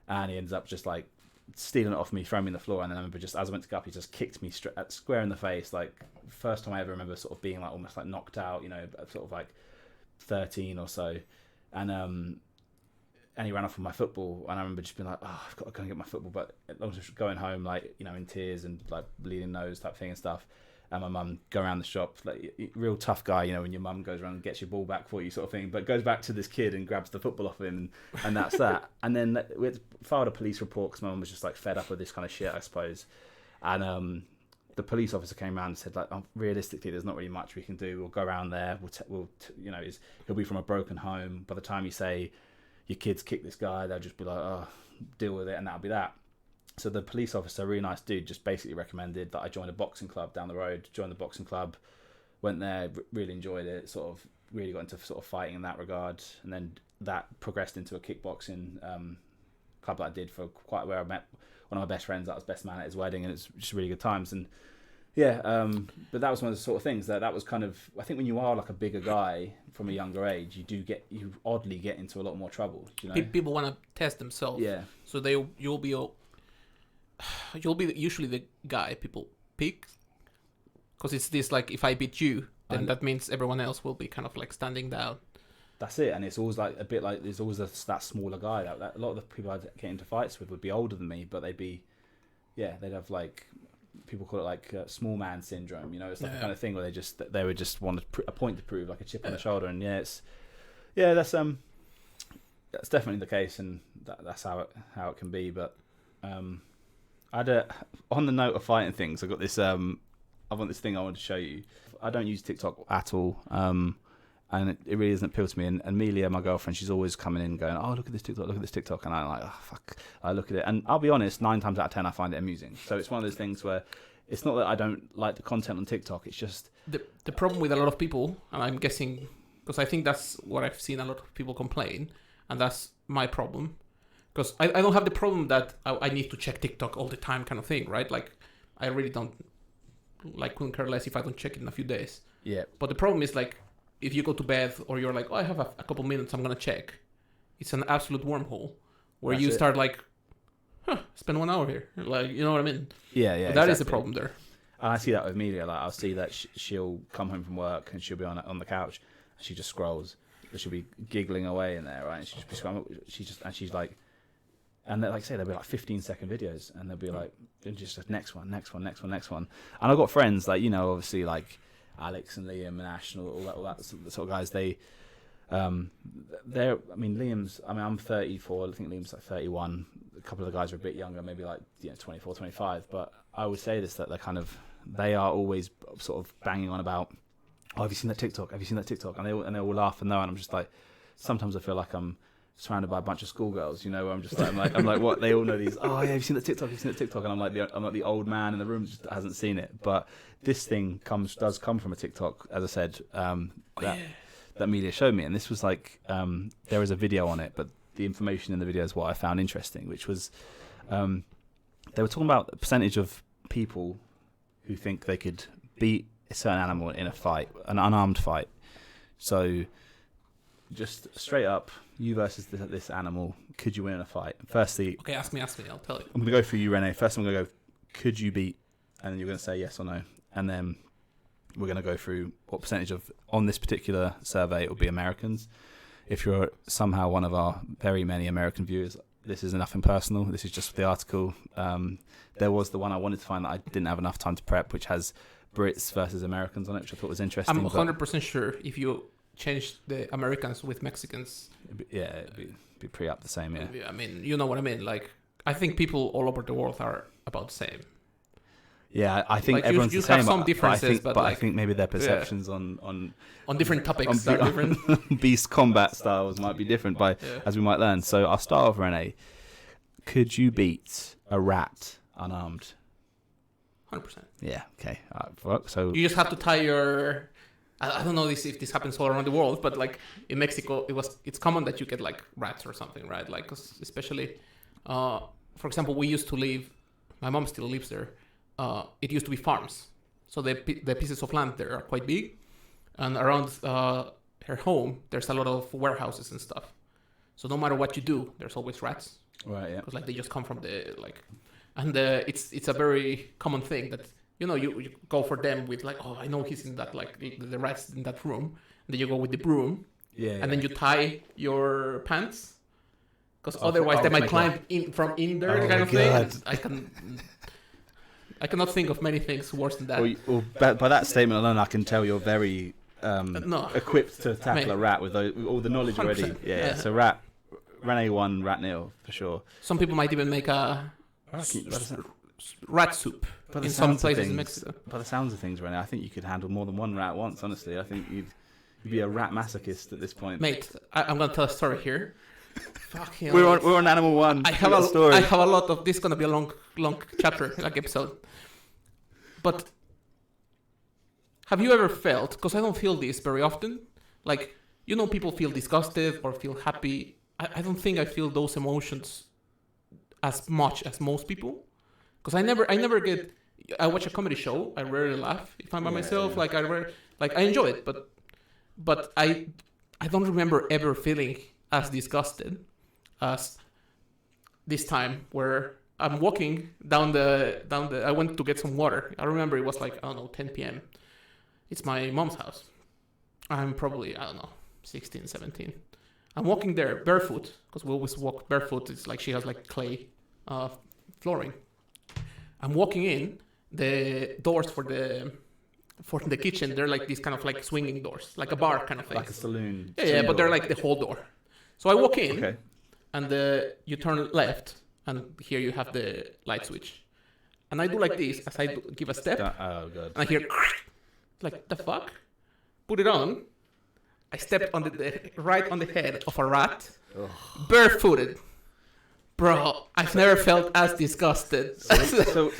And he ends up just like stealing it off me, throwing me on the floor, and then I remember just as I went to go up, he just kicked me square in the face. Like first time I ever remember sort of being like almost like knocked out, sort of like 13 or so, and he ran off with my football, and I remember just being like, oh, I've got to go and get my football, but I was just going home like in tears and like bleeding nose type thing and stuff. And my mum go around the shop, like real tough guy, when your mum goes around and gets your ball back for you sort of thing, but goes back to this kid and grabs the football off him, and that's that. And then we had filed a police report because my mum was just like fed up with this kind of shit, I suppose. And the police officer came around and said, like, realistically, there's not really much we can do. We'll go around there. He'll be from a broken home. By the time you say your kids kick this guy, they'll just be like, oh, deal with it, and that'll be that. So the police officer, really nice dude, just basically recommended that I join a boxing club down the road. Joined the boxing club, went there, really enjoyed it, sort of really got into sort of fighting in that regard. And then that progressed into a kickboxing club that I did for quite where I met one of my best friends. That was best man at his wedding, and it's just really good times. And yeah, but that was one of the sort of things that was kind of, I think when you are like a bigger guy from a younger age, you oddly get into a lot more trouble. People want to test themselves. Yeah. So you'll be usually the guy people pick, because it's this like, if I beat you, then that means everyone else will be kind of like standing down. That's it, and it's always like a bit like there's always that smaller guy. That a lot of the people I'd get into fights with would be older than me, but they'd have like, people call it like small man syndrome. It's like the kind of thing where they would just want a point to prove, like a chip on the shoulder, and that's definitely the case, and that's how it can be. But on the note of fighting things, I got this. I want this thing I want to show you. I don't use TikTok at all, and it really doesn't appeal to me. And Amelia, my girlfriend, she's always coming in going, "Oh, look at this TikTok," and I'm like, "Oh fuck!" I look at it, and I'll be honest, 9 times out of 10, I find it amusing. So it's one of those things where it's not that I don't like the content on TikTok. It's just the problem with a lot of people, and I'm guessing because I think that's what I've seen a lot of people complain, and that's my problem. Because I don't have the problem that I need to check TikTok all the time kind of thing, right? Like, I really don't, like, couldn't care less if I don't check it in a few days. Yeah. But the problem is, like, if you go to bed or you're like, oh, I have a couple minutes, I'm going to check. It's an absolute wormhole where you start like, spend 1 hour here. Like, you know what I mean? Yeah, But that is the problem there. And I see that with Amelia. Like, I'll see that she'll come home from work and she'll be on the couch and she just scrolls. She'll be giggling away in there, right? And she'll just be scrolling. She's like, and like I say, there'll be like 15-second videos, and they'll be like, just next one. And I've got friends like, obviously like Alex and Liam and Ash and all that sort of guys. I'm 34. I think Liam's like 31. A couple of the guys are a bit younger, maybe like 24, 25. But I would say this, that they are always sort of banging on about, oh, have you seen that TikTok? And they all laugh and know, and I'm just like, sometimes I feel like I'm surrounded by a bunch of schoolgirls, where I'm just like, I'm like, what? They all know these. Oh yeah, have you seen that TikTok? And I'm like the old man in the room just hasn't seen it. But this thing does come from a TikTok, as I said, that Amelia showed me, and this was like, there is a video on it, but the information in the video is what I found interesting, which was, they were talking about the percentage of people who think they could beat a certain animal in a fight, an unarmed fight. So, just straight up, you versus this animal, could you win in a fight? Firstly, okay, ask me, I'll tell you. I'm going to go for you, Rene. First, I'm going to go, could you beat? And then you're going to say yes or no. And then we're going to go through what percentage of, on this particular survey, it will be Americans. If you're somehow one of our very many American viewers, this is nothing personal. This is just the article. There was the one I wanted to find that I didn't have enough time to prep, which has Brits versus Americans on it, which I thought was interesting. I'm 100% sure if you change the Americans with Mexicans, it'd be pretty up the same. I mean, you know what I mean. Like, I think people all over the world are about the same. Yeah, I think like everyone's you the same. Have some differences, but I think maybe their perceptions on different topics are different. Beast combat styles might be different as we might learn. So I'll start off, Rene. Could you beat a rat unarmed? 100%. Yeah. Okay. So you just have to tie your. I don't know if this happens all around the world, but like in Mexico, it's common that you get like rats or something, right? Like, 'cause especially, for example, we used to live. My mom still lives there. It used to be farms, so the pieces of land there are quite big, and around her home there's a lot of warehouses and stuff. So no matter what you do, there's always rats. Right. Yeah. because like they just come from the like, and it's a very common thing that you go for them with like, oh, I know he's in that like the rat's in that room, and then you go with the broom, Yeah. and then you tie your pants, because otherwise they might climb in from in there, kind of thing. I cannot think of many things worse than that. Well, by that statement alone, I can tell you're very equipped to tackle a rat with all the knowledge already. 100%. Yeah. So Rene won, rat nil for sure. Some people might even make a rat soup in some places in Mexico. By the sounds of things, Rene, I think you could handle more than one rat once. Honestly, I think you'd be a rat masochist at this point. Mate, I'm gonna tell a story here. Fucking We're on Animal One. I have a lot of this. Gonna be a long chapter, like episode. But have you ever felt? Because I don't feel this very often. Like people feel disgusted or feel happy. I don't think I feel those emotions as much as most people. Because I never get. I watch a comedy show. I rarely laugh if I'm by myself. Like I enjoy it, but I don't remember ever feeling as disgusted as this time where I'm walking down the I went to get some water. I remember it was like, I don't know, 10 p.m. It's my mom's house. I'm probably, I don't know, 16, 17. I'm walking there barefoot, because we always walk barefoot. It's like she has like clay flooring. I'm walking in, the doors for the kitchen, they're like these kind of like swinging doors, like a bar kind of thing. Like a saloon. Yeah, but they're like the whole door. So I walk in, Okay. and you turn left, and here you have the light switch. And I do like this as I give a step, Oh god. and I hear, like, the fuck? Put it on. I stepped on right on the head of a rat, barefooted. Bro, I've never felt as disgusted. So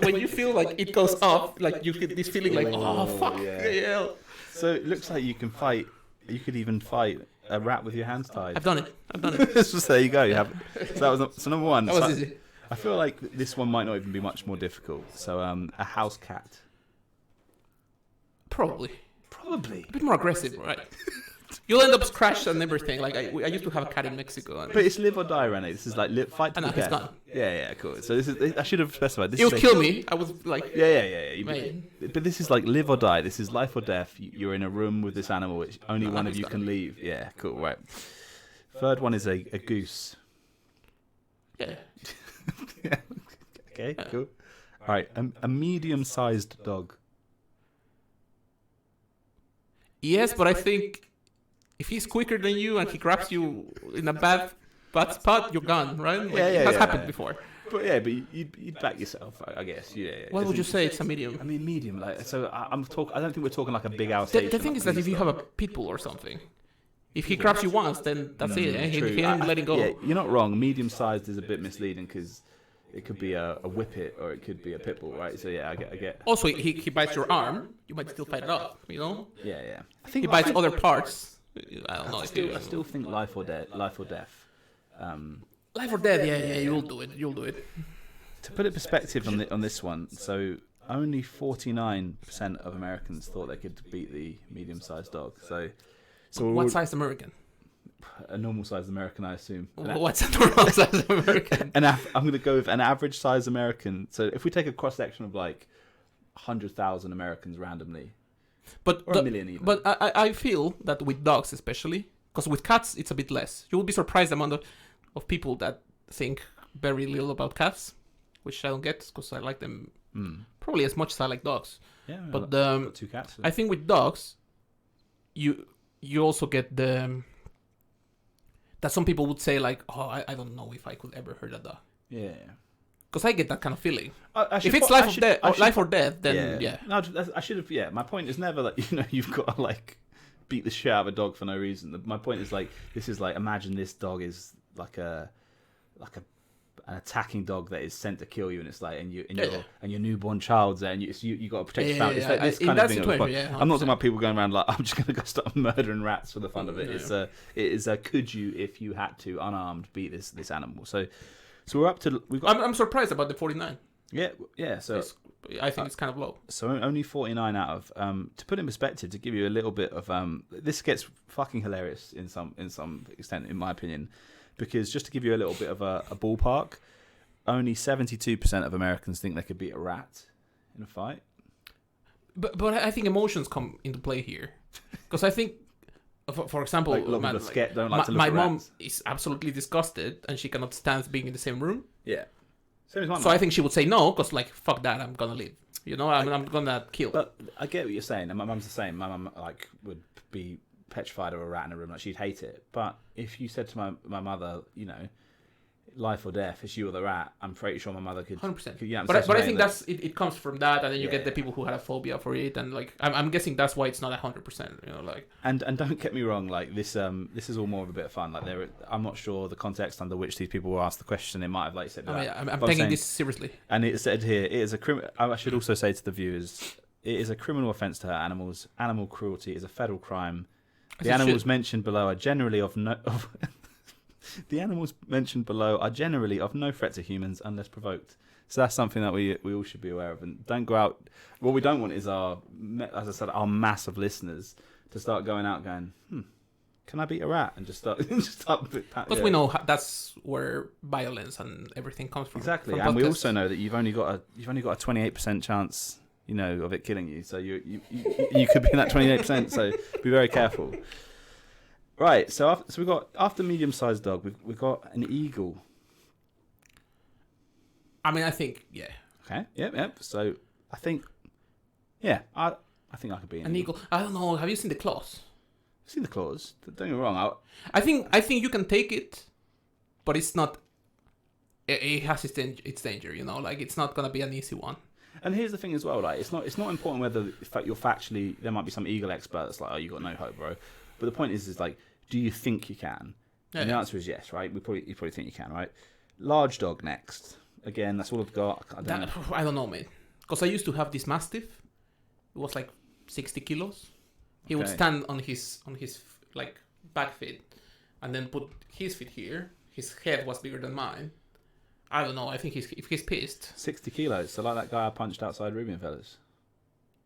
When you feel like it goes up, like you get this feeling like, oh fuck, yeah. So it looks like you can fight. You could even fight a rat with your hands tied. I've done it. Just there you go. You have. So that was number one. That was easy. I feel like this one might not even be much more difficult. So a house cat. Probably. Probably. A bit more aggressive, right? You'll end up scratched and everything. Like I used to have a cat in Mexico. And But it's live or die, Rene. This is like fight to I know, the he's death. gone. Yeah, cool. So this is. I should have specified. This you'll is kill me. I was like, Yeah. Mate. But this is like live or die. This is life or death. You're in a room with this animal, which only one of you can leave. Yeah, cool. Right. Third one is a goose. yeah. Okay, cool. All right, a medium-sized dog. Yes, but I think if he's quicker than you and he grabs you in a bad spot, you're gone, right? Like, it has happened before. But you'd back yourself, I guess. Yeah. What would you say? It's a medium. I mean, medium. Like, so I don't think we're talking like a big The Alsatian. thing is that if you have a pit bull or something, if he grabs you once, then that's it. Eh? He ain't letting go. Yeah, you're not wrong. Medium-sized is a bit misleading because it could be a whippet or it could be a pit bull, right? So yeah, I get. Also, he bites your arm. You might still fight it off. Yeah. I He bites other parts. I don't know. I still think life or death. Life or death. Yeah. You'll do it. To put it in perspective on this one, so only 49% of Americans thought they could beat the medium-sized dog. So What size American? a normal-sized American, I assume. What's a normal size American? I'm going to go with an average-sized American. So if we take a cross-section of like 100,000 Americans randomly, or a million even. But I feel that with dogs especially, because with cats it's a bit less. You will be surprised the amount of people that think very little about cats, which I don't get because I like them probably as much as I like dogs. Yeah, but I've got 2 cats. So. I think with dogs, you also get that some people would say like, oh, I don't know if I could ever hurt a dog. Yeah. Because I get that kind of feeling. If it's life or death, then yeah. No, I should have. Yeah, my point is never that you've got to like beat the shit out of a dog for no reason. My point is like this is like imagine this dog is like an attacking dog that is sent to kill you, and it's like and your newborn child's there, and you got to protect your family. It's like this kind of thing. I'm not talking about people going around like I'm just going to go start murdering rats for the fun of it. It is could you, if you had to unarmed, beat this animal? So we're up to I'm surprised about the 49. Yeah. So I think it's kind of low. So only 49 out of to put in perspective, to give you a little bit of this gets fucking hilarious in some extent, in my opinion, because just to give you a little bit of a ballpark, only 72% of Americans think they could beat a rat in a fight. But I think emotions come into play here, because I think, for example, Like, a lot of people don't like to look my at mom rats. is absolutely disgusted and she cannot stand being in the same room. Yeah. Same as my So mum. I think she would say no, because like fuck that, I'm gonna leave. You know, I'm gonna kill. But I get what you're saying, and my mum's the same. My mum like would be petrified of a rat in a room, like she'd hate it. But if you said to my mother, you know, life or death, if you were the rat, I'm pretty sure my mother could. 100%. Yeah, But I think it comes from that, and then you get the Yeah. people who had a phobia for it, and like I'm guessing that's why it's not 100%. You know, like. And don't get me wrong, like this is all more of a bit of fun. Like I'm not sure the context under which these people were asked the question. They might have like said. I mean, I'm But taking saying- this seriously. And it said here, it is a I should also say to the viewers, it is a criminal offence to hurt animals. Animal cruelty is a federal crime. The animals mentioned below are generally of no. The animals mentioned below are generally of no threat to humans unless provoked. So that's something that we all should be aware of. And don't go out. What we don't want is as I said, our mass of listeners to start going out going, can I beat a rat? And just start. Because we know that's where violence and everything comes from. Exactly, from and we podcasts. also know that you've only got a 28% chance, you know, of it killing you. So you could be in that 28%. So be very careful. Right, so we got after medium-sized dog, we've got an eagle. I mean, I think Okay, yep. So I think, I think I could be an eagle. I don't know. Have you seen the claws? I've seen the claws. Don't get me wrong. I think you can take it, but it's not. It has its danger. You know, like it's not gonna be an easy one. And here's the thing as well, like it's not important whether you're factually. There might be some eagle expert that's like, oh, you got no hope, bro. But the point is like, do you think you can? And the answer is yes, right? You probably think you can, right? Large dog next. Again, that's all I've got. I don't know, man. Because I used to have this mastiff. It was like 60 kilos. He would stand on his like back feet, and then put his feet here. His head was bigger than mine. I don't know. I think if he's pissed. 60 kilos. So like that guy I punched outside Rubian Fellas.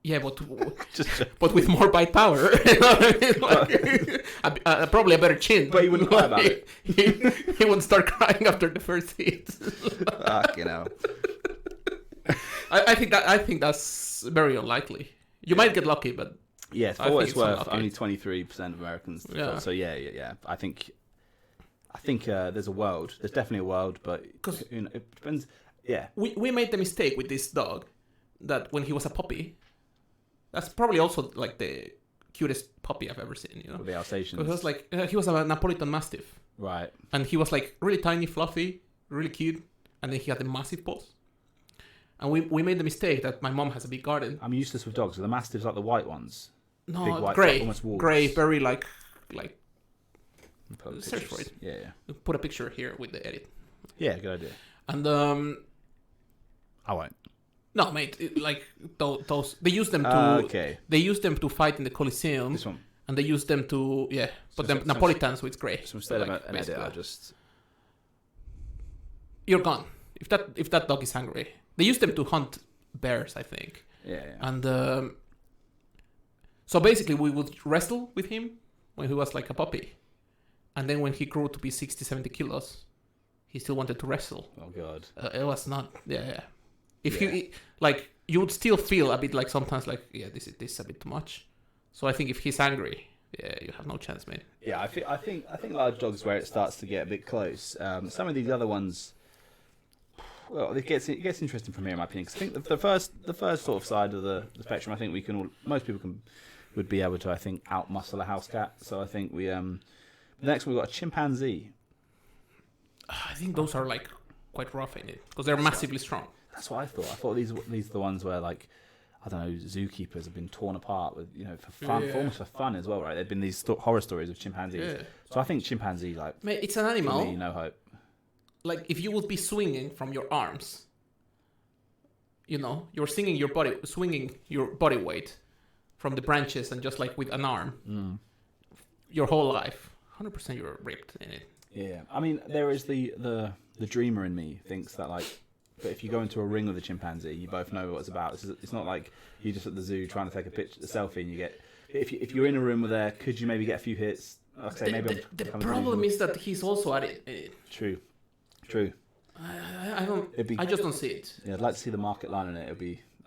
Yeah, but Just but with more bite power. You know what I mean? Like, probably a better chin. But he wouldn't cry about it. He wouldn't start crying after the first hit. Fuck, you know. I think that's very unlikely. You might get lucky, but Yeah, for I what think it's it's worth, unlucky. only 23% of Americans. Yeah. So yeah. I think there's a world. There's definitely a world, but you know, it depends. Yeah. we made the mistake with this dog that when he was a puppy, that's probably also like the cutest puppy I've ever seen. You know, With the Alsatians. he was like he was a Napolitan Mastiff, Right. and he was like really tiny, fluffy, really cute, and then he had the massive paws. And we made the mistake that my mom has a big garden. I'm useless with dogs. Are the Mastiffs like the white ones? No, Big white, gray, almost wolves. gray, very like Put search pictures. for it. Yeah. Put a picture here with the edit. Yeah, good idea. And I won't. no, mate, like those they use them to Okay. they use them to fight in the Coliseum, This one. and they use them to but them so- Napolitans, so it's grey. So instead like, of an edit, basically. I'll just. You're gone. If that dog is hungry, they use them to hunt bears, I think. Yeah. And so basically, we would wrestle with him when he was like a puppy, and then when he grew to be 60, 70 kilos, he still wanted to wrestle. Oh god. It was not. Yeah. If you like, you would still feel a bit like sometimes like this is a bit too much. So I think if he's angry, you have no chance, mate. Yeah, I think large dogs where it starts to get a bit close. Some of these other ones, well, it gets interesting from here, in my opinion. 'Cause I think the first sort of side of the spectrum, I think most people would be able to, I think, outmuscle a house cat. So I think next we've got a chimpanzee. I think those are like quite rough in it because they're massively strong. That's what I thought. I thought these are the ones where like, I don't know, zookeepers have been torn apart with, you know, for fun, almost for fun as well, right? There've been these horror stories of chimpanzees. Yeah. So I think chimpanzee, like, Mate, it's an for animal. me, no hope. Like if you would be swinging from your arms, you know, you're swinging your body weight from the branches and just like with an arm, your whole life, 100% you're ripped in it. Yeah, I mean, there is the dreamer in me thinks that like But if you go into a ring with a chimpanzee, you both know what it's about. It's not like you're just at the zoo trying to take a selfie, and you get. If you're in a room with there, could you maybe get a few hits? Like I say, maybe the problem is that he's also at it. True. I don't. I just don't see it. Yeah, I'd like to see the market line on it.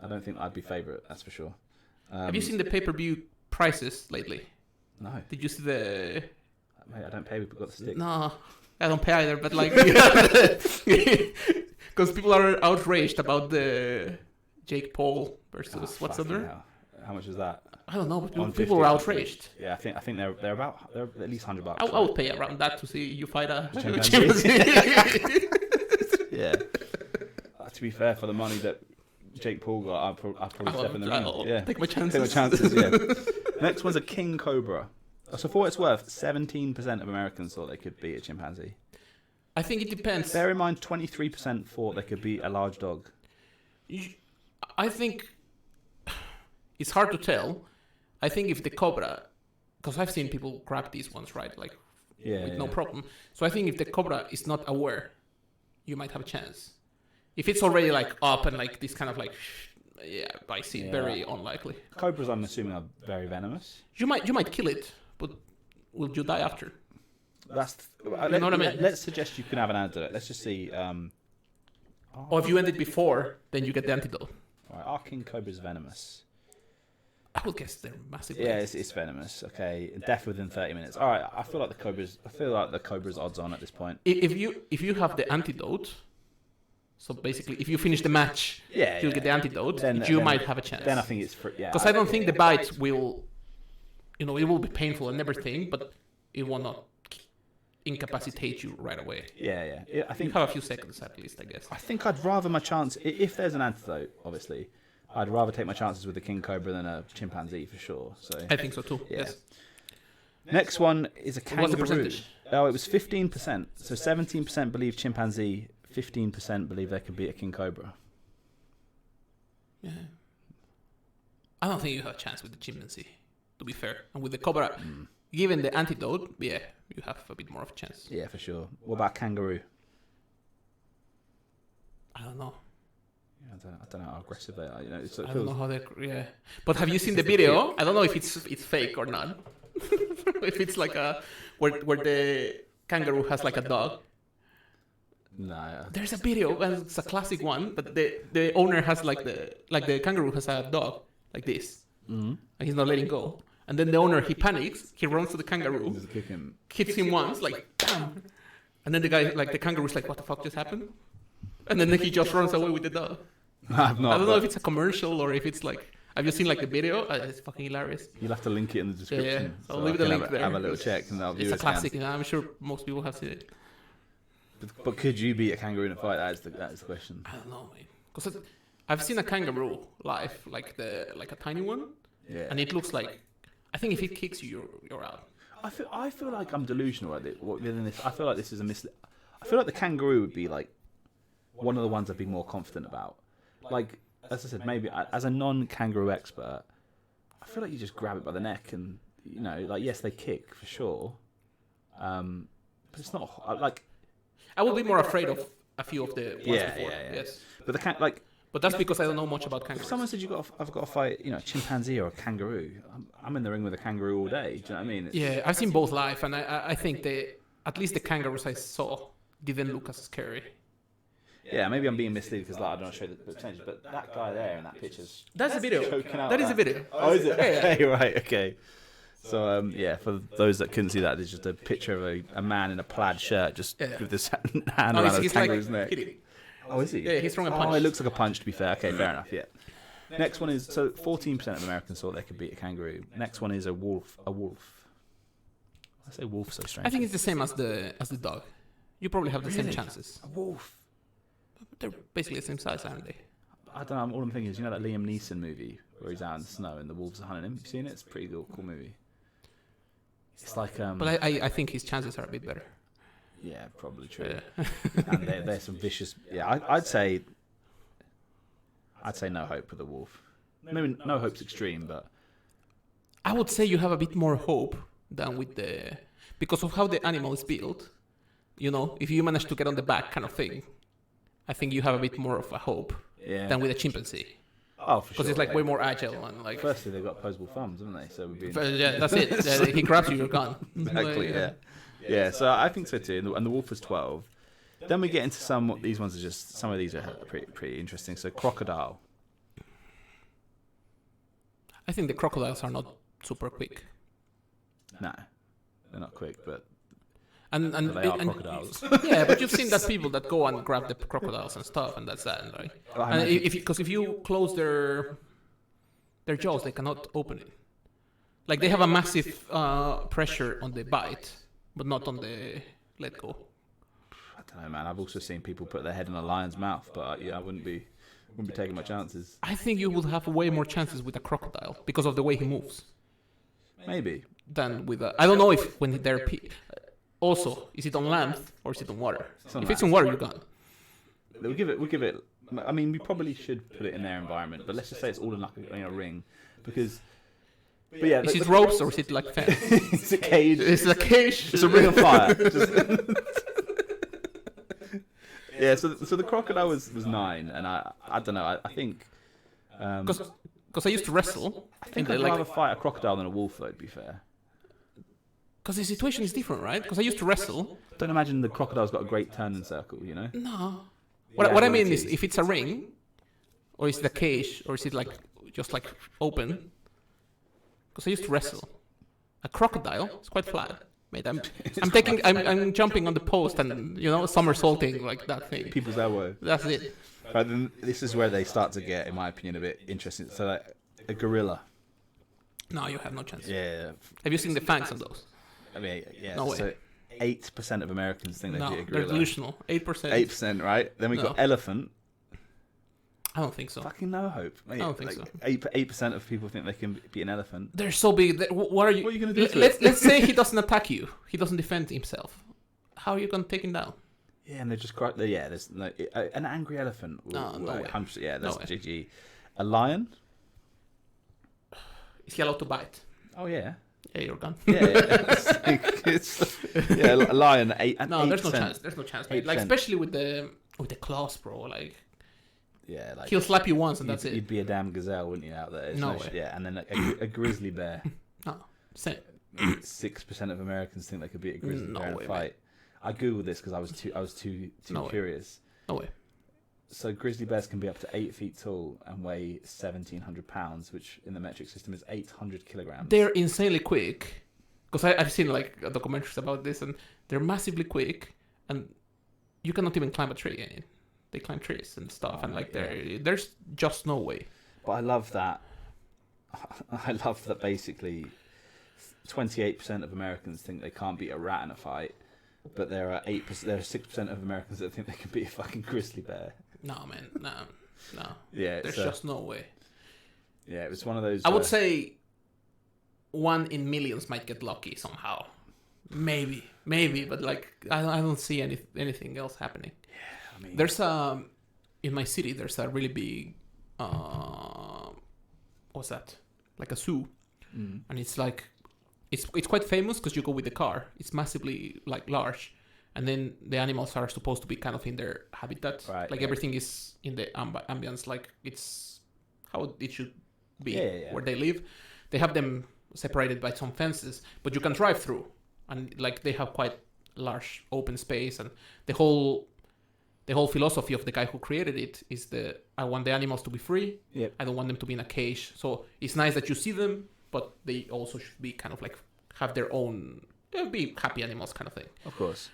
I don't think I'd be favourite. That's for sure. Have you seen the pay-per-view prices lately? No. Did you see the? Mate, I don't pay. We've got the stick. No, I don't pay either. But like, because people are outraged about the Jake Paul versus what's the other? How much is that? I don't know, but people are outraged. Yeah, I think they're at least $100. I would pay around that to see you fight a chimpanzee. Yeah. To be fair, for the money that Jake Paul got, I'd probably step in the ring. Yeah. Take my chances. Yeah. Next one's a king cobra. So for what it's worth, 17% of Americans thought they could beat a chimpanzee. I think it depends. Bear in mind, 23% thought they could beat a large dog. I think it's hard to tell. I think if the cobra, because I've seen people grab these ones, right? Like, with no problem. So I think if the cobra is not aware, you might have a chance. If it's already like up and like this kind of like, I see it very unlikely. Cobras, I'm assuming, are very venomous. You might kill it, but will you die after? You know what I mean? Let's suggest you can have an antidote. Let's just see. Or if you end it before, then you get the antidote. All right, are king cobras venomous? I would guess they're massive. Yeah, it's venomous. Okay, death within 30 minutes. All right, I feel like the cobra's odds on at this point. If you have the antidote, so basically if you finish the match, you'll get the antidote. Then you might have a chance. Then I think it's because I don't think the bite will, it will be painful and everything, but it will not incapacitate you right away. Yeah. I think you have a few seconds at least, I guess. I think I'd rather my chance if there's an antidote, obviously. I'd rather take my chances with a king cobra than a chimpanzee for sure. So I think so too. Yeah. Yes. Next one is a kangaroo. What's the percentage? Oh, it was 15%. So 17% believe chimpanzee, 15% believe they could beat a king cobra. Yeah. I don't think you have a chance with the chimpanzee, to be fair. And with the cobra, given the antidote, you have a bit more of a chance. Yeah, for sure. What about kangaroo? I don't know. I don't know how aggressive they are. I don't know how they. Yeah. But have you seen the video? I don't know if it's fake or not. If it's like where the kangaroo has like a dog. No. There's a video, and it's a classic one, but the owner has the kangaroo has a dog like this, and he's not letting go. And then the owner, he panics, he runs to the kangaroo, hits him once, like bam, and then the guy, like the kangaroo's like, what the fuck just happened? And then he just runs away with the dog. I don't know if it's a commercial or if it's like. Have you seen like the video? It's fucking hilarious. You'll have to link it in the description. Yeah. I'll leave the link there. Have a little check, and it's a classic. I'm sure most people have seen it. But could you beat a kangaroo in a fight? That is the question. I don't know, man. Because I've seen a kangaroo live, like a tiny one. Yeah. And it looks like, I think if it kicks you, you're out. I feel like I'm delusional within this. I feel like this is I feel like the kangaroo would be like one of the ones I'd be more confident about. Like, as I said, maybe as a non-kangaroo expert, I feel like you just grab it by the neck and, like, yes, they kick for sure. But it's not like. I will be more afraid of a few of the ones before. Yes. But But that's because I don't know much about kangaroos. If someone said I've got to fight, a chimpanzee or a kangaroo, I'm in the ring with a kangaroo all day. Do you know what I mean? Yeah, I've seen both live, and I think at least the kangaroos I saw didn't look as scary. Yeah, maybe I'm being misled because I don't want to show the percentage, but that guy there in that picture's that's a video. That is a video. Oh, is it? Okay, right, okay. So, for those that couldn't see that, there's just a picture of a man in a plaid shirt just with his hand around a kangaroo's neck. Oh, is he? Yeah, he's throwing a punch. Oh, it looks like a punch, to be fair. Okay, fair enough, yeah. Next one is, 14% of Americans thought they could beat a kangaroo. Next one is a wolf. I say wolf so strange. I think it's the same as the dog. You probably have the same chances. A wolf? They're basically the same size, aren't they? I don't know. All I'm thinking is, that Liam Neeson movie where he's out in the snow and the wolves are hunting him? You've seen it? It's a pretty cool movie. It's like... But I think his chances are a bit better. Yeah, probably true. Yeah. And there's some vicious... Yeah, I'd say no hope for the wolf. Maybe no hope's extreme, but... I would say you have a bit more hope than with the... Because of how the animal is built, if you manage to get on the back kind of thing, I think you have a bit more of a hope than with a chimpanzee. Oh, for sure. Because it's like way more agile and like. Firstly, they've got opposable thumbs, haven't they? So Yeah, that's it. He grabs you, you're gone. Exactly. Yeah. So I think so too. And the wolf was 12. Then we get into some. These ones are just. Some of these are pretty interesting. So crocodile. I think the crocodiles are not super quick. No, they're not quick, but and they are crocodiles. Yeah, but you've seen that people that go and grab the crocodiles and stuff, and that's that, right? And if you close their jaws, they cannot open it. Like they have a massive pressure on the bite, but not on the let go. I don't know, man. I've also seen people put their head in a lion's mouth, but I wouldn't be taking my chances. I think you would have way more chances with a crocodile because of the way he moves. Maybe. Than with I don't know if when they're also, is it on land or is it on water? If it's on water, you're gone. We'll give it. I mean, we probably should put it in their environment, but let's just say it's all in like a ring, because. But yeah, is it ropes or is it like fence? It's a cage. It's a cage. It's a ring of fire. Yeah. So the crocodile was 9, and I don't know. I think. Because I used to wrestle. I think I'd rather fight a crocodile than a wolf, though, to be fair. Because the situation is different, right? Because I used to wrestle. Don't imagine the crocodile's got a great turning circle, you know? No. What I mean is, if it's a ring, or is it a cage, or is it like just like open? Because I used to wrestle. A crocodile is quite flat. Mate, I'm jumping on the post and somersaulting like that thing. People's elbow. That's it. But then this is where they start to get, in my opinion, a bit interesting. So like a gorilla. No, you have no chance. Yeah. Have you seen the fangs on those? I mean, yeah. No way. So 8% of Americans think they'd be a gorilla. They're delusional. 8%. 8%, right? Then we got elephant. I don't think so. Fucking no hope. Mate, I don't think so. 8% of people think they can be an elephant. They're so big. What are you going to do to it? Let's say he doesn't attack you. He doesn't defend himself. How are you going to take him down? Yeah, and they just cry. Yeah, there's no an angry elephant. No way. 100%, yeah, that's No way. GG. A lion. Is he allowed to bite? Oh yeah. Yeah, you're gone. Yeah, a lion. No, there's no chance. There's no chance. Mate. Like especially with the claws, bro. Like. Yeah, like he'll slap you once and that's it. You'd be a damn gazelle, wouldn't you, out there? No way. Yeah, and then a grizzly bear. No, same. 6% of Americans think they could beat a grizzly bear in a fight. Mate. I googled this because I was too curious. No way. So grizzly bears can be up to 8 feet tall and weigh 1,700 pounds, which in the metric system is 800 kilograms. They're insanely quick. Because I've seen like documentaries about this, and they're massively quick, and you cannot even climb a tree. They climb trees and stuff, and like there's just no way. But I love that. I love that. Basically, 28% of Americans think they can't beat a rat in a fight, but there are 6% of Americans that think they can beat a fucking grizzly bear. No, man, no. Yeah, there's just no way. Yeah, it was one of those. I would say 1 in millions might get lucky somehow. Maybe, but like I don't see anything else happening. Yeah, I mean, there's in my city there's a really big what's that? Like a zoo, and it's like it's quite famous because you go with the car. It's massively like large, and then the animals are supposed to be kind of in their habitat. Right, like everything is in the ambience, like it's how it should be where they live. They have them separated by some fences, but you can drive through, and like they have quite large open space, and the whole philosophy of the guy who created it is I want the animals to be free. Yep. I don't want them to be in a cage. So it's nice that you see them, but they also should be kind of like have their own, be happy animals kind of thing. Of course.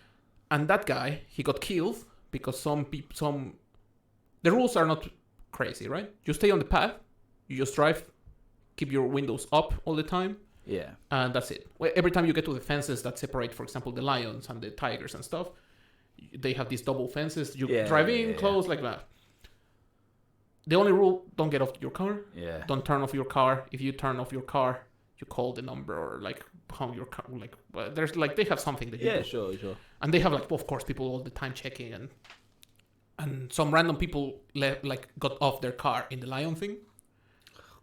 And that guy, he got killed because the rules are not crazy, right? You stay on the path, you just drive, keep your windows up all the time. Yeah. And that's it. Every time you get to the fences that separate, for example, the lions and the tigers and stuff, they have these double fences. You drive in, close, like that. The only rule, don't get off your car. Yeah. Don't turn off your car. If you turn off your car, you call the number or like how your car, like there's like they have something that you do. Yeah, sure. And they have like, of course, people all the time checking, and some random people like got off their car in the lion thing,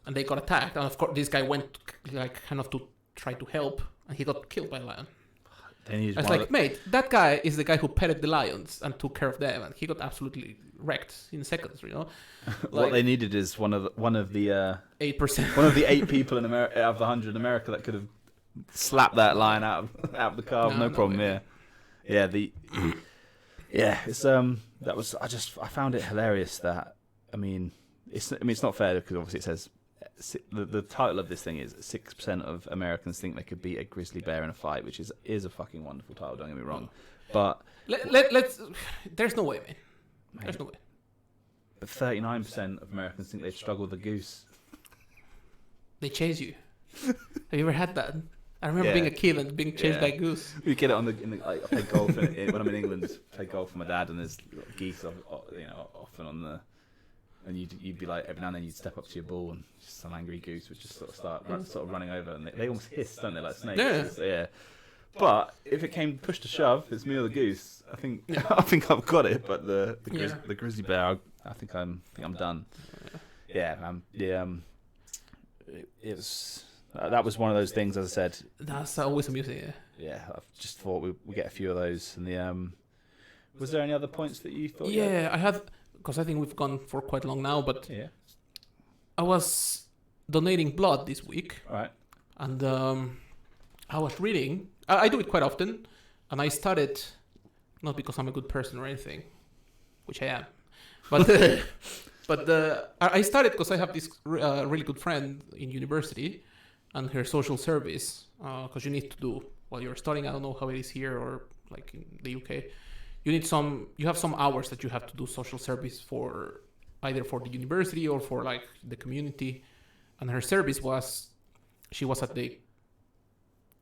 and they got attacked. And of course, this guy went like kind of to try to help, and he got killed by a lion. They needed I was one like, mate, that guy is the guy who petted the lions and took care of them, and he got absolutely wrecked in seconds. what they needed is one of the 8%. one of the 8 people in America out of the 100 in America that could have slapped that lion out of the car with no problem. Way. It's I found it hilarious that it's not fair because obviously it says the title of this thing is 6% of Americans think they could beat a grizzly bear in a fight, which is a fucking wonderful title. Don't get me wrong, but let's. There's no way, man. There's no way. But 39% of Americans think they'd struggle with a goose. They chase you. Have you ever had that? I remember being a kid and being chased by a goose. We get it I play golf when I'm in England. Play golf with my dad, and there's geese, often on the. And you'd be like, every now and then you'd step up to your ball, and just some angry goose would just sort of start running over, and they almost hiss, don't they, like snakes? Yeah. So, But if it came push to shove, it's me or the goose. I think I've got it, but the grizzly bear, I think I'm done. It was. That was one of those things, as I said. That's always amusing, yeah. Yeah, I just thought we get a few of those. And was there any other points that you thought? Yeah, I had, because I think we've gone for quite long now, but I was donating blood this week. Right. And I was reading. I do it quite often, and I started, not because I'm a good person or anything, which I am, but I started because I have this really good friend in university, and her social service, because you need to do while you're studying. I don't know how it is here or like in the UK. You have some hours that you have to do social service for, either for the university or for like the community. And her service was, she was at the,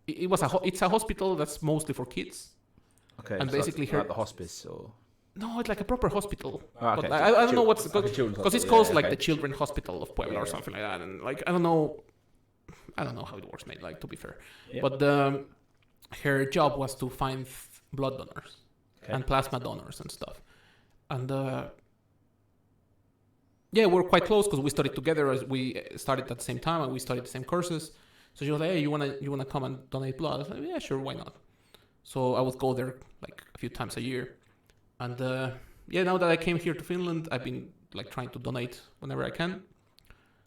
it's a hospital that's mostly for kids. Okay. And so basically like the hospice or. No, it's like a proper hospital. Oh, okay. But I don't know what's because it's called like the Children's Hospital of Puebla or something like that. And like I don't know how it works, mate. Like to be fair, but her job was to find blood donors and plasma donors and stuff. And we're quite close because we studied together. As we started at the same time and we studied the same courses. So she was like, "Hey, you wanna come and donate blood?" I was like, "Yeah, sure, why not?" So I would go there like a few times a year. And now that I came here to Finland, I've been like trying to donate whenever I can,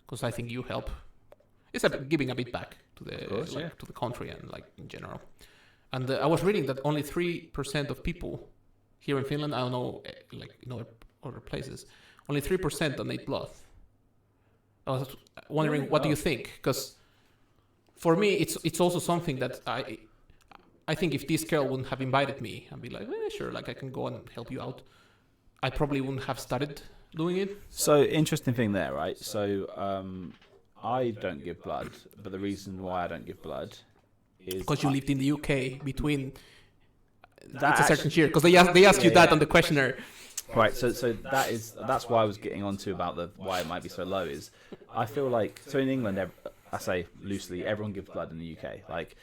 because I think you help. It's giving a bit back to to the country and like in general. And I was reading that only 3% of people here in Finland, I don't know, like in other places, only 3% donate blood. I was wondering, what do you think? Because for me, it's also something that I think if this girl wouldn't have invited me and be like, sure, like I can go and help you out, I probably wouldn't have started doing it. So interesting thing there, right? So I don't give blood, but the reason why I don't give blood is because you lived in the UK between it's a certain year. Because they ask you that on the questionnaire. Right. So that's why I was getting onto about why it might be so low. Is I feel like so in England, I say loosely, everyone gives blood in the UK. Like.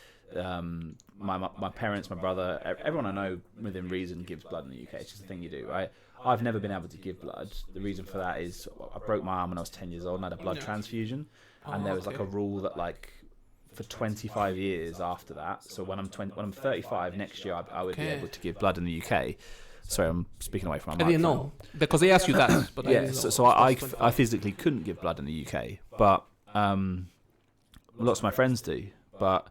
My parents, my brother, everyone I know within reason gives blood in the UK. It's just a thing you do, right? I've never been able to give blood. The reason for that is I broke my arm when I was 10 years old and had a blood transfusion, and there was like a rule that like for 25 years after that. So when I'm 35 next year, I would be able to give blood in the UK. Sorry, I'm speaking away from my microphone. I didn't know because they asked you that, but so I physically couldn't give blood in the UK, but lots of my friends do, but.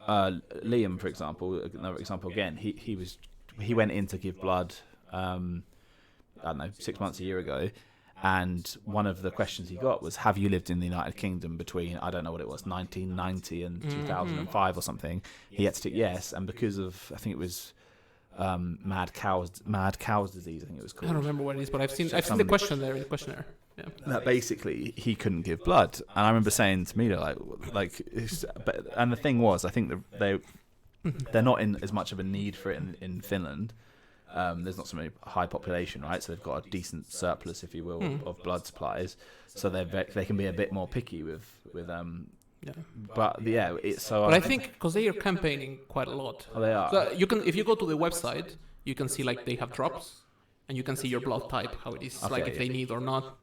Liam, for example, another example again. He went in to give blood. I don't know, 6 months, a year ago, and one of the questions he got was, "Have you lived in the United Kingdom between I don't know what it was, 1990 and 2005 or something?" He had to tick yes, and because of I think it was mad cow's disease. I think it was called. I don't remember what it is, but I've seen the question there in the questionnaire. Yeah. That basically he couldn't give blood, and I remember saying to Mila and the thing was, I think they're not in as much of a need for it in Finland. There's not so many high population, right? So they've got a decent surplus, if you will, of blood supplies. So they can be a bit more picky with. But But I think because they are campaigning quite a lot. Oh, they are. So if you go to the website, you can see like they have drops, and you can see your blood type, how it is, like if they need or not.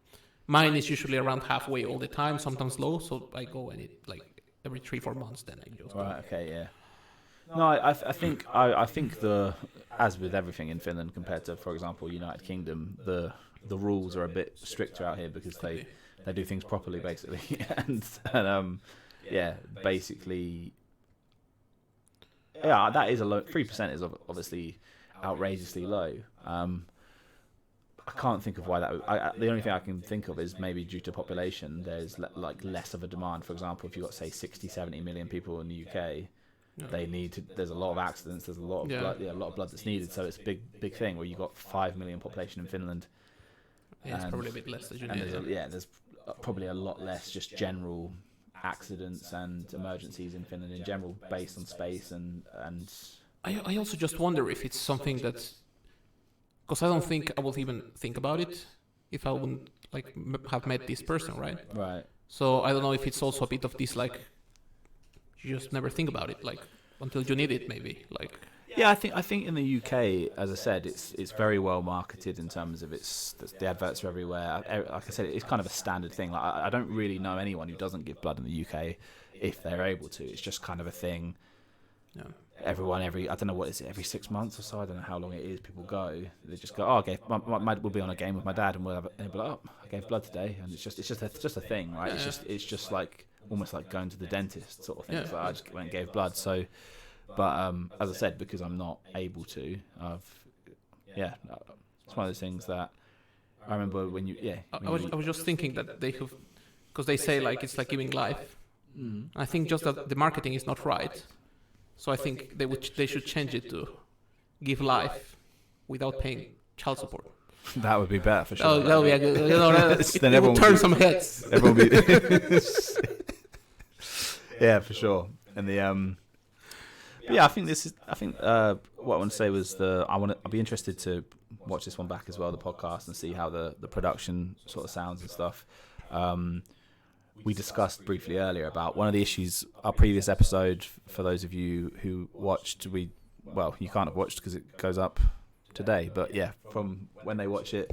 Mine is usually around halfway all the time, sometimes low. So I go and it like every 3-4 months. Then I just right. Okay. Yeah. No, I think the as with everything in Finland compared to, for example, United Kingdom, the rules are a bit stricter out here because they do things properly, basically, and yeah, basically, yeah, that is a low. 3% is obviously outrageously low. I can't think of why that. The only thing I can think of is maybe due to population, there's like less of a demand. For example, if you've got say 60, 70 million people in the UK. They need to. There's a lot of accidents. There's a lot of blood. Yeah, a lot of blood that's needed. So it's a big thing. Where you got 5 million population in Finland. Yeah, it's probably a bit less. There's probably a lot less just general accidents and emergencies in Finland in general, based on space and. I also just wonder if it's something that's, because I don't think I would even think about it if I wouldn't like have met this person, right? Right. So I don't know if it's also a bit of this like. You just never think about it, like until you need it, maybe. Like, yeah, I think in the UK, as I said, it's very well marketed in terms of the adverts are everywhere. Like I said, it's kind of a standard thing. Like I don't really know anyone who doesn't give blood in the UK if they're able to. It's just kind of a thing. Yeah. I don't know what is it, every 6 months or so. I don't know how long it is. People go. They just go. Oh, we'll be on a game with my dad, and we'll be like, oh, I gave blood today, and it's just a thing, right? Yeah, It's just like. Almost like going to the dentist sort of thing. Yeah. So I just went and gave blood. So, but as I said, because I'm not able to, it's one of those things that I remember when you, I was just thinking that they have, because they say like it's like giving life. I think just that the marketing is not right. So I think they should change it to give life without paying child support. That would be better for sure. Oh, that would be a good. Then it would turn some heads. Everyone would be. Yeah, for sure. And but yeah, I think what I want to say was I'll be interested to watch this one back as well, the podcast, and see how the production sort of sounds and stuff. We discussed briefly earlier about one of the issues, our previous episode, for those of you who watched, you can't have watched because it goes up today, but yeah, from when they watch it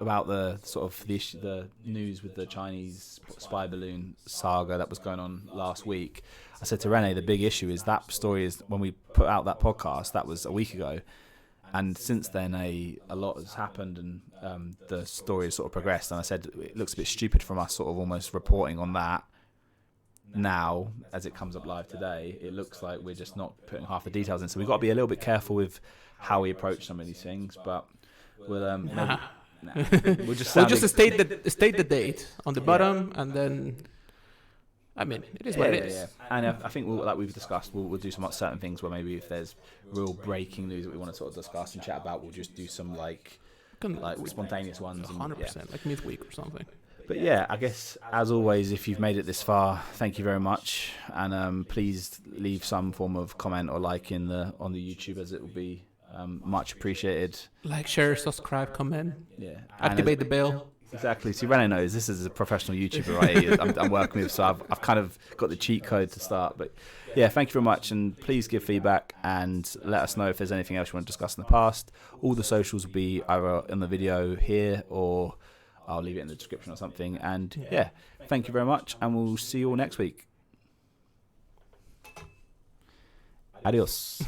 about the sort of the news with the Chinese spy balloon saga that was going on last week. I said to Rene, the big issue is that story is when we put out that podcast, that was a week ago, and since then a lot has happened, and the story has sort of progressed, and I said it looks a bit stupid from us sort of almost reporting on that now as it comes up live today. It looks like we're just not putting half the details in, so we've got to be a little bit careful with how we approach some of these things, but we'll we'll just state the date on the bottom, and then I mean it is what it is. Yeah. And I think like we've discussed, we'll do some certain things where maybe if there's real breaking news that we want to sort of discuss and chat about, we'll just do some like spontaneous ones. 100%, like midweek or something. But yeah, I guess as always, if you've made it this far, thank you very much, and please leave some form of comment or like on the YouTube, as it will be much appreciated. Like, share, subscribe, comment. Yeah, activate the bell. Exactly. See, Rene knows this is a professional YouTuber, right? I'm working with, so I've kind of got the cheat code to start. But yeah, thank you very much, and please give feedback and let us know if there's anything else you want to discuss in the past. All the socials will be either in the video here or I'll leave it in the description or something. And yeah, thank you very much, and we'll see you all next week. Adios.